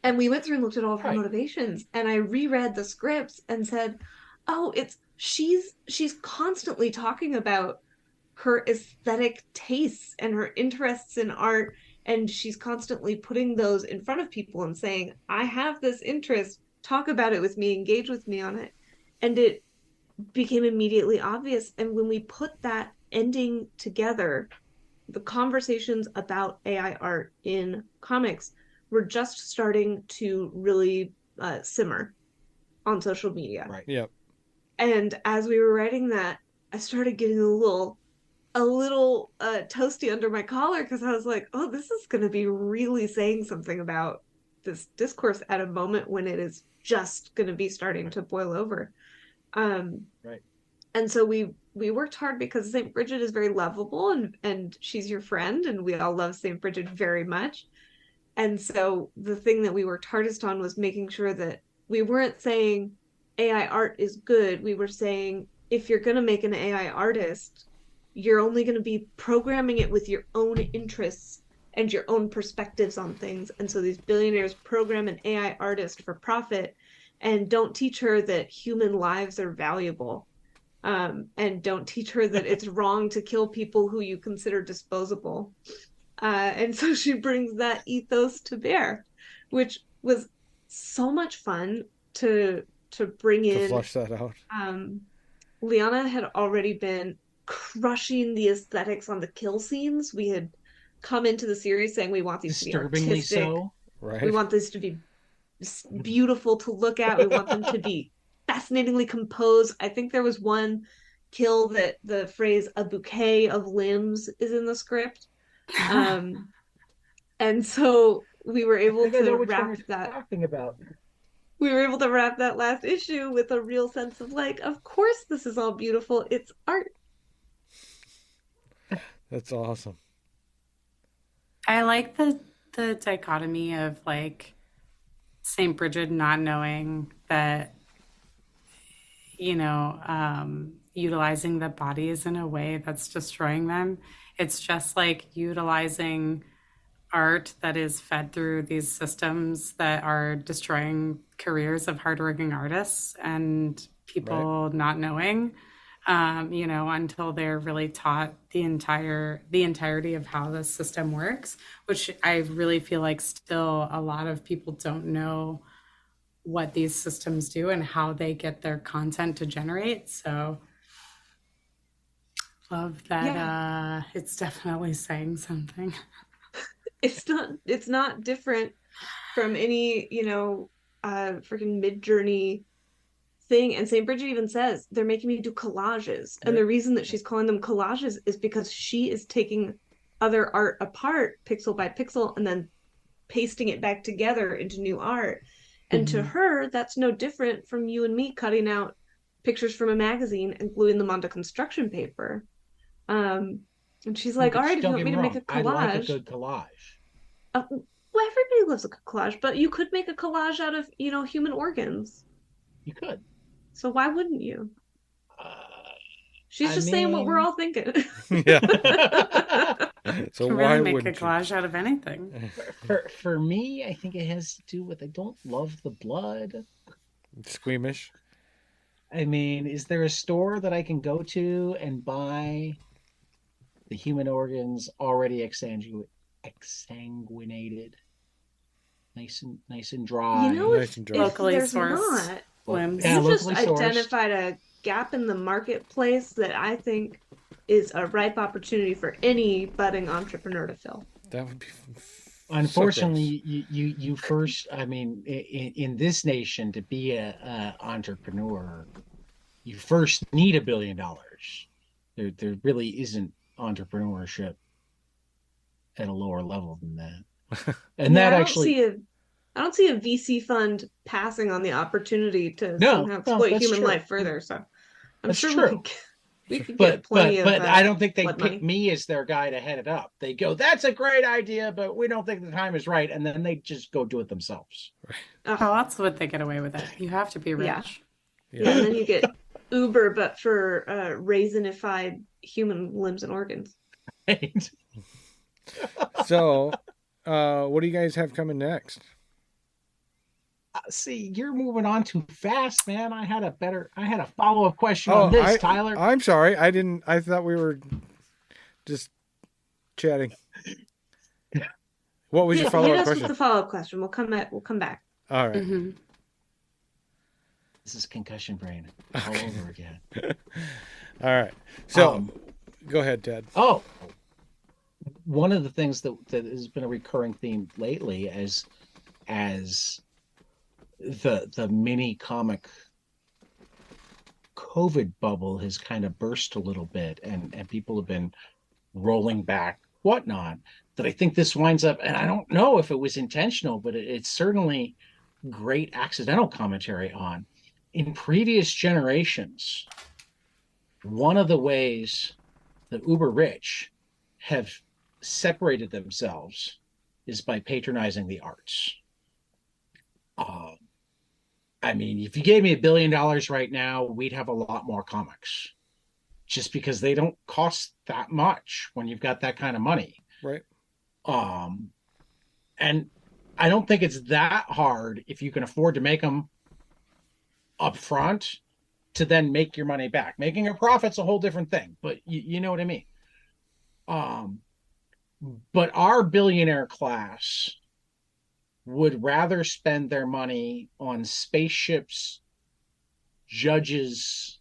And we went through and looked at all of her motivations. And I reread the scripts and said, oh, she's constantly talking about her aesthetic tastes and her interests in art, and she's constantly putting those in front of people and saying, I have this interest, talk about it with me, engage with me on it. And it became immediately obvious. And when we put that ending together, the conversations about AI art in comics were just starting to really simmer on social media. Right. Yep. And as we were writing that, I started getting a little toasty under my collar, because I was like, oh, this is going to be really saying something about this discourse at a moment when it is just going to be starting to boil over. Right. And so we worked hard, because St. Bridget is very lovable, and she's your friend, and we all love St. Bridget very much. And so the thing that we worked hardest on was making sure that we weren't saying AI art is good. We were saying, if you're going to make an AI artist, you're only going to be programming it with your own interests and your own perspectives on things. And so these billionaires program an AI artist for profit, and don't teach her that human lives are valuable. And don't teach her that it's wrong to kill people who you consider disposable. And so she brings that ethos to bear, which was so much fun to bring in. To flush that out. Liana had already been crushing the aesthetics on the kill scenes. We had come into the series saying we want these to be disturbingly artistic. So. Right. We want this to be beautiful to look at. We want them to be fascinatingly composed. I think there was one kill that the phrase "a bouquet of limbs" is in the script. And so we were able to wrap that. Talking about. We were able to wrap that last issue with a real sense of like, of course this is all beautiful. It's art. That's awesome. I like the dichotomy of like St. Bridget not knowing that, you know, utilizing the bodies in a way that's destroying them. It's just like utilizing art that is fed through these systems that are destroying careers of hardworking artists, and people not knowing, you know, until they're really taught the entirety of how the system works, which I really feel like still a lot of people don't know what these systems do and how they get their content to generate. So love that. Yeah. It's definitely saying something. It's not different from any, you know, freaking Mid-Journey thing. And St. Bridget even says they're making me do collages. And the reason that she's calling them collages is because she is taking other art apart pixel by pixel and then pasting it back together into new art. And to her, that's no different from you and me cutting out pictures from a magazine and gluing them onto construction paper. And she's like, all right, if you want me to make a collage. I like a good collage. Well, everybody loves a collage, but you could make a collage out of, human organs. You could. So why wouldn't you? She's just saying what we're all thinking. Yeah. So You can why really make a wouldn't you? collage out of anything. For me, I think it has to do with I don't love the blood. Squeamish. I mean, is there a store that I can go to and buy the human organs already exsanguinated, nice and dry? Nice and dry. Locally there's sourced not, limbs. Yeah, you just locally sourced. identified a gap in the marketplace that I think is a ripe opportunity for any budding entrepreneur to fill. That would be. Unfortunately, you first. I mean, in this nation, to be a entrepreneur, you first need $1 billion. There really isn't entrepreneurship at a lower level than that. And Yeah, that I don't see a VC fund passing on the opportunity to somehow exploit that's human true. life further. So I'm That's sure true. we could But get plenty but of I don't think they blood pick money. me as their guy to head it up. They go, that's a great idea, but we don't think the time is right, and then they just go do it themselves. How else would they get away with it? You have to be rich. Yeah. Yeah. And then you get Uber, but for raisinified human limbs and organs. Right? So, what do you guys have coming next? See, you're moving on too fast, man. I had a follow-up question on this, Tyler. I'm sorry. I thought we were just chatting. What was your follow-up question? With the follow-up question. We'll come back. All right. Mm-hmm. This is concussion brain all over again. All right. So, go ahead, Ted. Oh, one of the things that has been a recurring theme lately as the mini comic COVID bubble has kind of burst a little bit and people have been rolling back whatnot, that I think this winds up, and I don't know if it was intentional, but it's certainly great accidental commentary on, in previous generations, one of the ways that uber rich have separated themselves is by patronizing the arts. I mean, if you gave me $1 billion right now, we'd have a lot more comics, just because they don't cost that much when you've got that kind of money. Right. And I don't think it's that hard, if you can afford to make them up front, to then make your money back. Making a profit's a whole different thing, but you know what I mean. But our billionaire class would rather spend their money on spaceships, judges,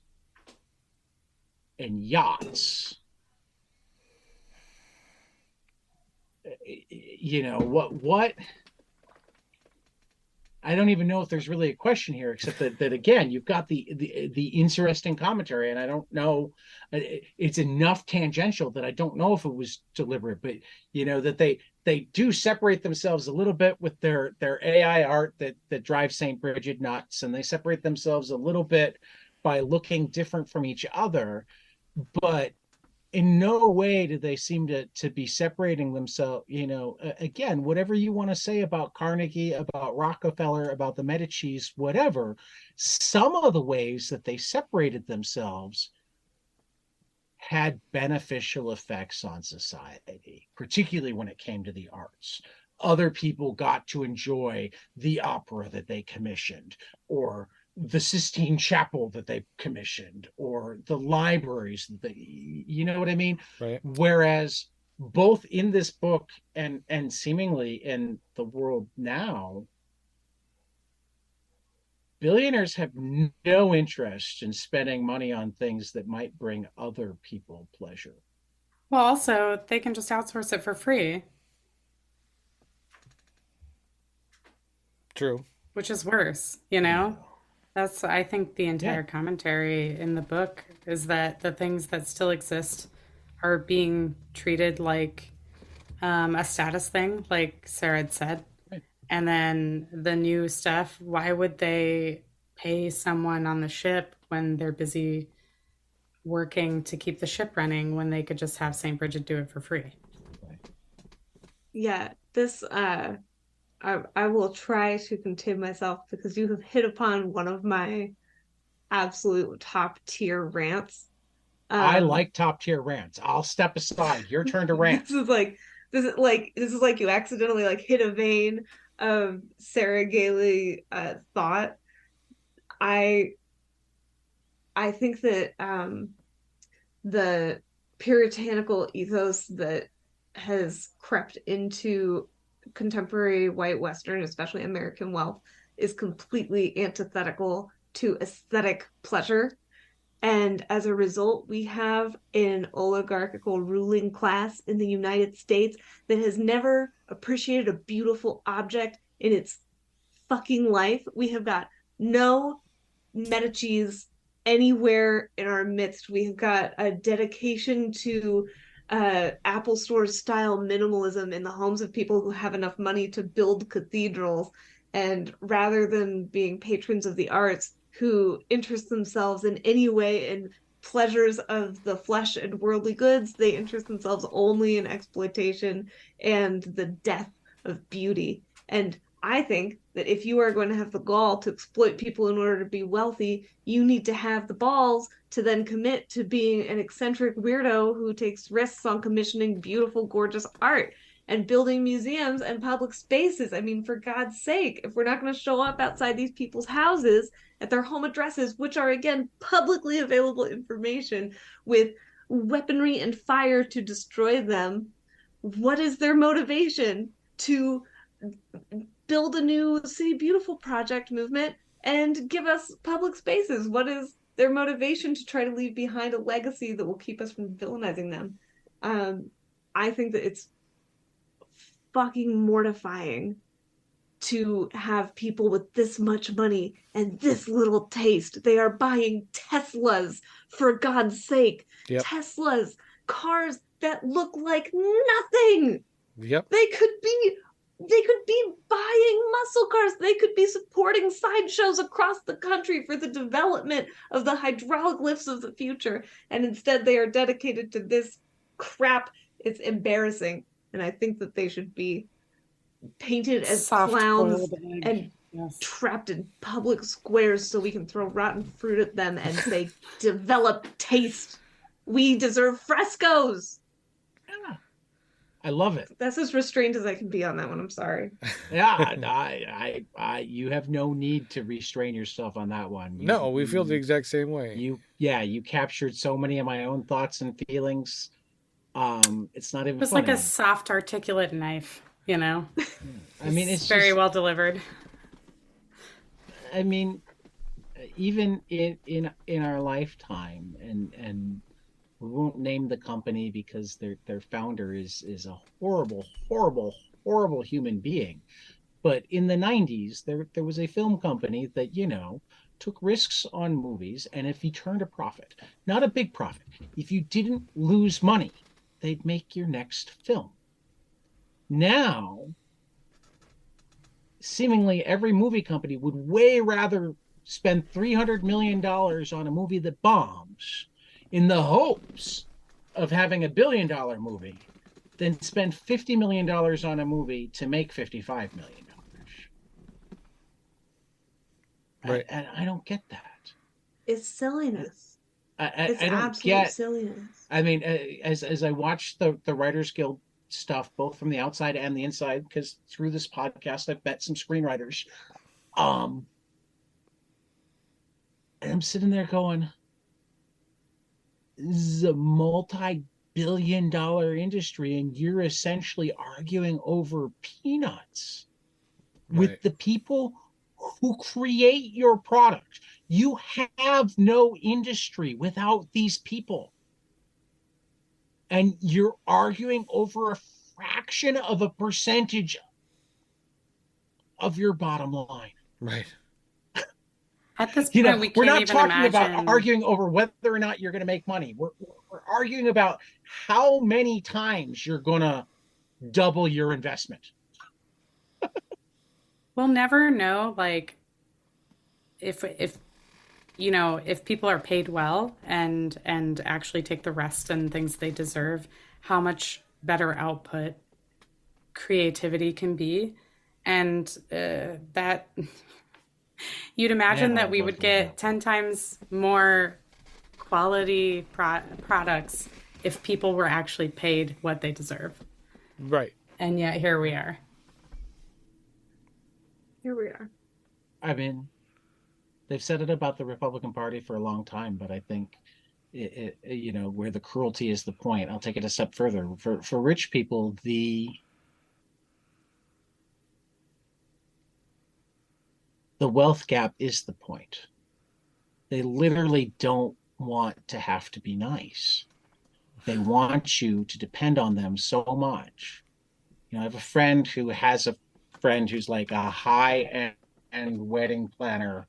and yachts. You know, what I don't even know if there's really a question here, except that again, you've got the interesting commentary, and I don't know, it's enough tangential that I don't know if it was deliberate, but you know, that they do separate themselves a little bit with their AI art that drives St. Bridget nuts, and they separate themselves a little bit by looking different from each other, but in no way do they seem to be separating themselves. You know, again, whatever you want to say about Carnegie, about Rockefeller, about the Medicis, whatever, some of the ways that they separated themselves had beneficial effects on society, particularly when it came to the arts. Other people got to enjoy the opera that they commissioned, or the Sistine Chapel that they commissioned, or the libraries that they, you know what I mean? Right. Whereas both in this book and seemingly in the world now, billionaires have no interest in spending money on things that might bring other people pleasure. Well, also, they can just outsource it for free, True. which is worse, you know? That's, I think, the entire commentary in the book is that the things that still exist are being treated like a status thing, like Sarah had said. Right. And then the new stuff, why would they pay someone on the ship when they're busy working to keep the ship running when they could just have St. Bridget do it for free? Yeah, this I will try to contain myself because you have hit upon one of my absolute top tier rants. I like top tier rants. I'll step aside. Your turn to rant. This is like you accidentally like hit a vein of Sarah Gailey thought. I I think that the puritanical ethos that has crept into contemporary white Western, especially American wealth, is completely antithetical to aesthetic pleasure. And as a result, we have an oligarchical ruling class in the United States that has never appreciated a beautiful object in its fucking life. We have got no Medici's anywhere in our midst. We've got a dedication to Apple Store style minimalism in the homes of people who have enough money to build cathedrals. And rather than being patrons of the arts who interest themselves in any way in pleasures of the flesh and worldly goods, they interest themselves only in exploitation and the death of beauty. And I think that if you are going to have the gall to exploit people in order to be wealthy, you need to have the balls to then commit to being an eccentric weirdo who takes risks on commissioning beautiful, gorgeous art and building museums and public spaces. I mean, for God's sake, if we're not going to show up outside these people's houses at their home addresses, which are, again, publicly available information, with weaponry and fire to destroy them, what is their motivation to build a new City Beautiful project movement and give us public spaces? What is their motivation to try to leave behind a legacy that will keep us from villainizing them? I think that it's fucking mortifying to have people with this much money and this little taste. They are buying Teslas, for God's sake. Yep. Teslas, cars that look like nothing. Yep. They could be buying muscle cars. They could be supporting sideshows across the country for the development of the hydraulic lifts of the future. And instead they are dedicated to this crap. It's embarrassing. And I think that they should be painted as Soft clowns boiled egg. and Yes. trapped in public squares so we can throw rotten fruit at them and say, develop taste. We deserve frescoes. Yeah. I love it. That's as restrained as I can be on that one. I'm sorry. Yeah, I you have no need to restrain yourself on that one. No, we feel the exact same way. You captured so many of my own thoughts and feelings. It's not even It's funny. like a soft, articulate knife, you know? I mean, it's very just, well delivered. I mean, even in our lifetime, and we won't name the company because their founder is a horrible human being. But in the 90s, there was a film company that, took risks on movies, and if you turned a profit, not a big profit, if you didn't lose money, they'd make your next film. Now, seemingly every movie company would way rather spend $300 million on a movie that bombs in the hopes of having $1 billion movie than spend $50 million on a movie to make $55 million. Right. And I don't get that. It's silliness. It's I don't absolute get silliness. I mean, as I watch the Writers Guild stuff, both from the outside and the inside, because through this podcast I've met some screenwriters, and I'm sitting there going, this is a multi-billion-dollar industry, and you're essentially arguing over peanuts with Right. the people who create your product. You have no industry without these people. And you're arguing over a fraction of a percentage of your bottom line. Right. At this point, we we're can't not even talking imagine. about arguing over whether or not you're going to make money. We're arguing about how many times you're going to double your investment. We'll never know, like, if you know, if people are paid well and actually take the rest and things they deserve, how much better output creativity can be. And that you'd imagine Man, I that would we love would to live get 10 times more quality products if people were actually paid what they deserve. Right. And yet here we are. Here we are. I mean, they've said it about the Republican Party for a long time, but I think you know, where the cruelty is the point. I'll take it a step further. For rich people, the wealth gap is the point. They literally don't want to have to be nice. They want you to depend on them so much. You know, I have a friend who has a friend who's like a high-end wedding planner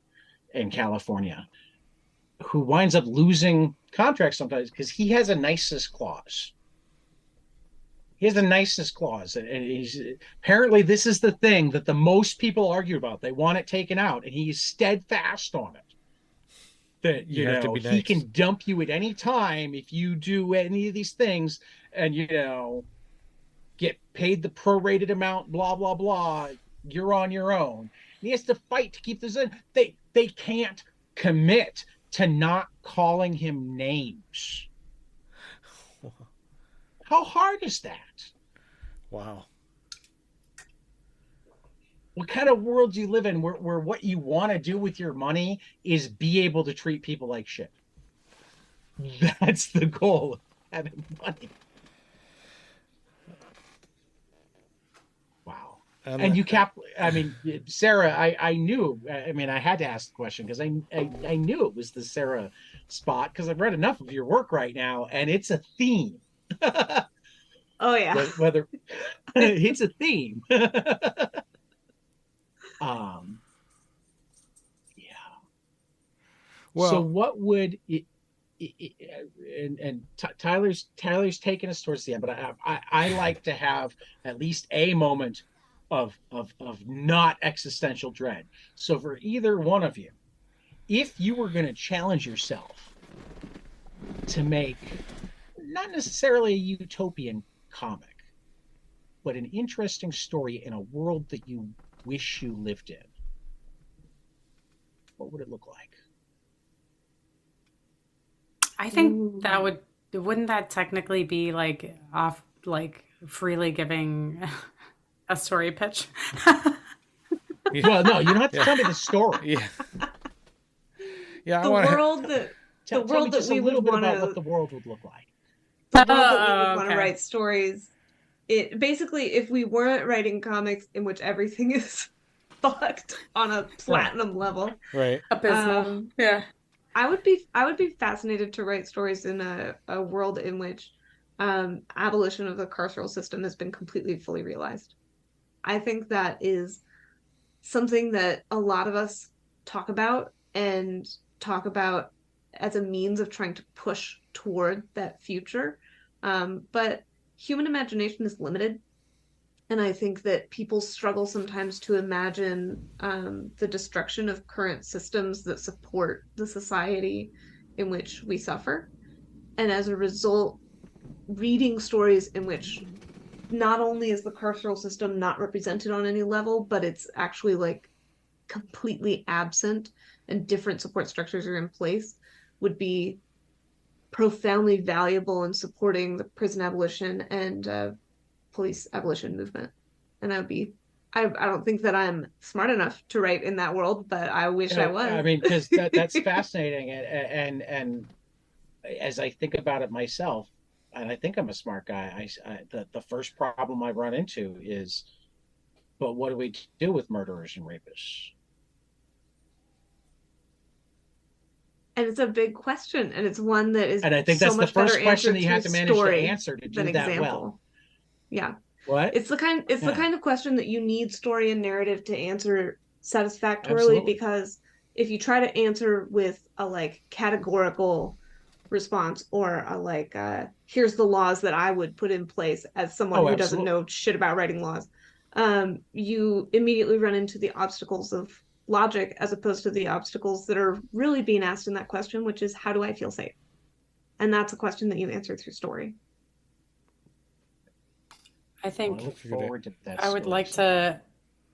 in California, who winds up losing contracts sometimes because he has a nicest clause. He has the nicest clause, and he's apparently this is the thing that the most people argue about. They want it taken out, and he's steadfast on it. That you have to know be he nice. can dump you at any time if you do any of these things, and you know get paid the prorated amount. Blah blah blah. You're on your own. And he has to fight to keep this in. They can't commit to not calling him names. How hard is that? Wow. What kind of world do you live in where what you want to do with your money is be able to treat people like shit? That's the goal of having money. Wow. And you I mean, Sarah, I knew, I mean, I had to ask the question because I knew it was the Sarah spot because I've read enough of your work right now and it's a theme. Oh yeah. Whether it's a theme. Yeah. Well, So what would it, Tyler's taking us towards the end, but I like to have at least a moment of not existential dread. So for either one of you, if you were going to challenge yourself to make not necessarily a utopian comic, but an interesting story in a world that you wish you lived in, what would it look like? I think that wouldn't that technically be like off, like freely giving a story pitch? Well, no, you don't have to tell me the story. yeah. Yeah, The world that Tell me world that just we a little would bit about wanna- what the world would look like. the world that we would want to okay. write stories. It basically, if we weren't writing comics in which everything is fucked on a platinum level, Right. Abysmal. Yeah. I would be fascinated to write stories in a world in which abolition of the carceral system has been completely fully realized. I think that is something that a lot of us talk about as a means of trying to push toward that future. But human imagination is limited. And I think that people struggle sometimes to imagine the destruction of current systems that support the society in which we suffer. And as a result, reading stories in which not only is the carceral system not represented on any level, but it's actually like completely absent and different support structures are in place would be profoundly valuable in supporting the prison abolition and police abolition movement. And I don't think that I'm smart enough to write in that world, but I wish I was. I mean, because that's fascinating. And as I think about it myself, and I think I'm a smart guy, the first problem I run into is, but what do we do with murderers and rapists? And it's a big question, and it's one that is, and I think so that's the much better first question answered that you have to manage to story answer to do than that example. well. Yeah. What? It's the kind Yeah. of question that you need story and narrative to answer satisfactorily, Absolutely. because if you try to answer with a like categorical response or here's the laws that I would put in place as someone who doesn't know shit about writing laws. You immediately run into the obstacles of logic as opposed to the obstacles that are really being asked in that question, which is, how do I feel safe? And that's a question that you answer through story. I think forward to that. I would like to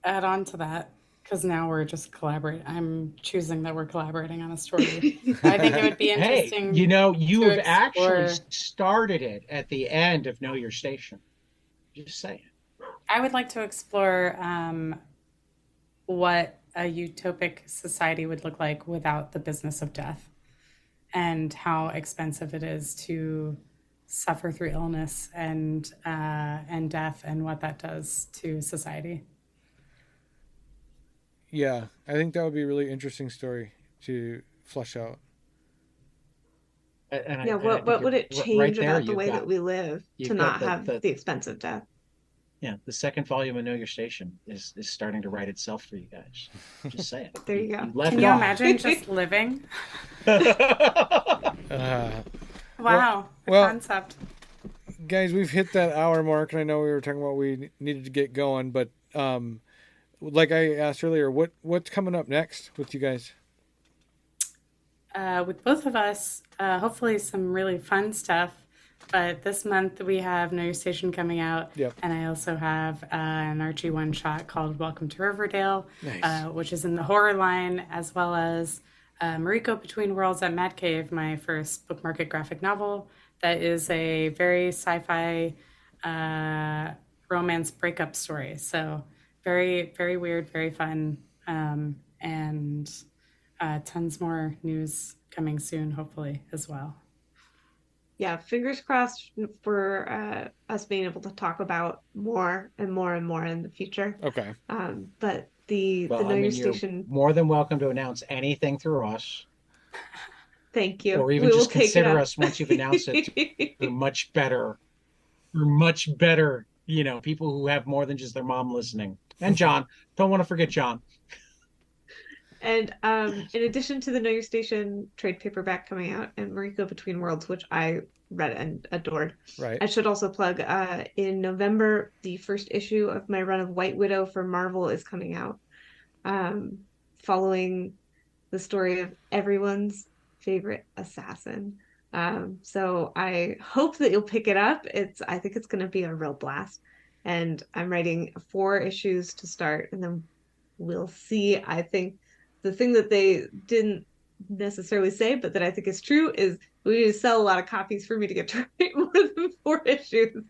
add on to that, because now we're just collaborating. I'm choosing that we're collaborating on a story. I think it would be interesting. Hey, you have actually started it at the end of Know Your Station. Just saying. I would like to explore what a utopic society would look like without the business of death, and how expensive it is to suffer through illness and death, and what that does to society. Yeah, I think that would be a really interesting story to flesh out. What would it change about the way that we live to not have the expensive death? Yeah, the second volume of Know Your Station is starting to write itself for you guys. Just saying. There you go. Can you imagine just living? Wow, concept. Guys, we've hit that hour mark, and I know we were talking about we needed to get going, but like I asked earlier, what's coming up next with you guys? With both of us, hopefully some really fun stuff. But this month we have Know Your Station coming out. Yep. And I also have an Archie one-shot called Welcome to Riverdale, nice. Which is in the horror line, as well as Mariko Between Worlds at Mad Cave, my first book market graphic novel. That is a very sci-fi romance breakup story. So very, very weird, very fun, and tons more news coming soon, hopefully, as well. Yeah, fingers crossed for us being able to talk about more and more and more in the future. Okay. But the Know Your Station... You're more than welcome to announce anything through us. Thank you. Or even just consider us once you've announced it. We're much better. People who have more than just their mom listening. And John. Don't want to forget John. And in addition to the Know Your Station trade paperback coming out and Mariko Between Worlds, which I read and adored. Right. I should also plug in November, the first issue of my run of White Widow for Marvel is coming out, following the story of everyone's favorite assassin. So I hope that you'll pick it up. I think it's going to be a real blast. And I'm writing 4 issues to start, and then we'll see. I think the thing that they didn't necessarily say, but that I think is true, is we need to sell a lot of copies for me to get to write more than 4 issues.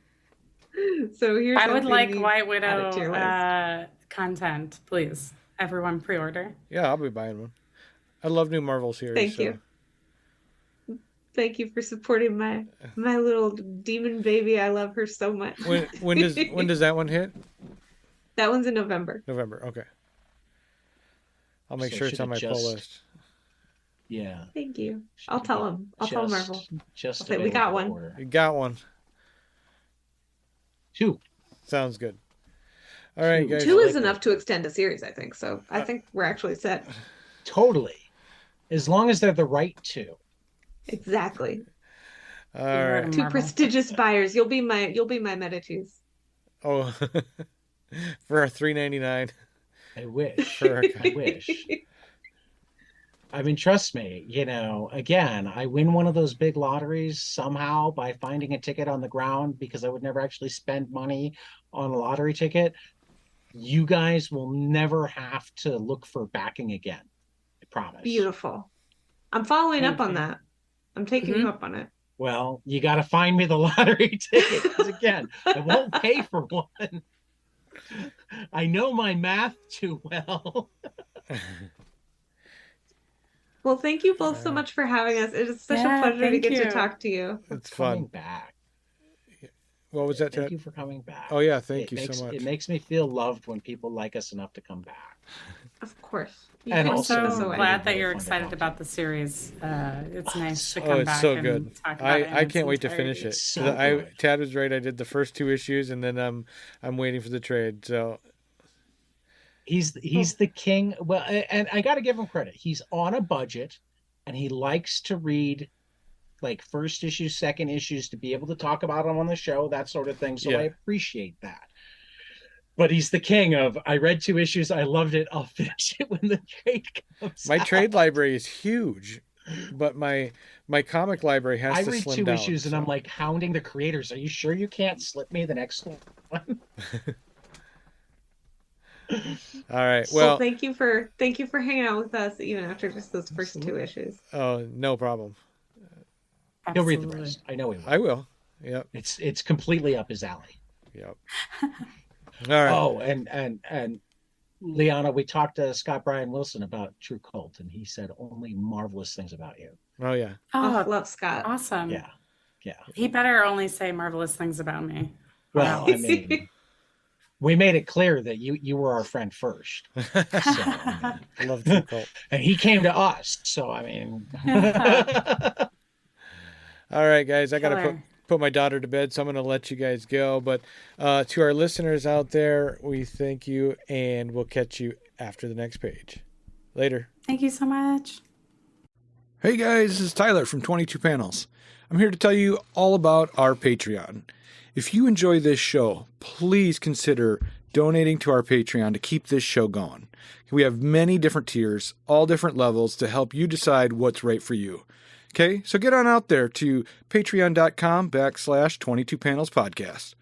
So here's I would like White Widow content, please. Everyone pre-order. Yeah, I'll be buying one. I love new Marvel series. Thank you. Thank you for supporting my little demon baby. I love her so much. When does that one hit? That one's in November. November, okay. I'll make sure it's on my pull list. Yeah. Thank you. I'll tell them. I'll tell Marvel. I'll say we got one. You got one. 2. Sounds good. All right, guys. 2 is enough to extend a series, I think. So I think we're actually set. Totally. As long as they're the right 2. Exactly. All right. 2 prestigious buyers. You'll be my meta-2s. Oh, for $3.99. I wish. I wish. I mean, trust me, again, I win one of those big lotteries somehow by finding a ticket on the ground, because I would never actually spend money on a lottery ticket. You guys will never have to look for backing again. I promise. Beautiful. I'm following up on that. I'm taking you up on it. Well, you got to find me the lottery ticket, because again, I won't pay for one. I know my math too well. Well, thank you both so much for having us. It is such a pleasure to get to talk to you. It's fun. Coming back. What was that? Thank you for coming back. Oh yeah, thank you so much. It makes me feel loved when people like us enough to come back. Of course. And I'm so glad that you're excited about the series. It's nice to come back. So and good. Talk about it. I can't wait to finish it. So Tad was right. I did the first 2 issues, and then I'm waiting for the trade. So he's the king. Well, and I got to give him credit. He's on a budget, and he likes to read like first issues, second issues, to be able to talk about them on the show, that sort of thing. So Yeah. I appreciate that. But he's the king of, I read 2 issues, I loved it, I'll finish it when the trade comes My out. trade library is huge, but my comic library has I to read slim 2 down. issues and so. I'm like hounding the creators. Are you sure you can't slip me the next one? All right. Well, Well, thank you for hanging out with us even after just those first 2 issues. oh, no problem. He'll read the Absolutely. rest. I know he will. I will. Yep. It's completely up his alley. Yep. All right. Oh, and Liana, we talked to Scott Bryan Wilson about True Cult, and he said only marvelous things about you. Oh, yeah. Oh, Oh, love Scott. awesome. Yeah. He better only say marvelous things about me. Well, I mean, we made it clear that you were our friend first. So, I mean, I love True Cult. and he came to us. So, I mean, All right, guys. I got to Killer. put my daughter to bed, so I'm going to let you guys go. But to our listeners out there, we thank you, and we'll catch you after the next page. Later. Thank you so much. Hey guys, this is Tyler from 22 Panels. I'm here to tell you all about our Patreon. If you enjoy this show, please consider donating to our Patreon to keep this show going. We have many different tiers, all different levels to help you decide what's right for you. Okay, so get on out there to patreon.com/22 Panels Podcast.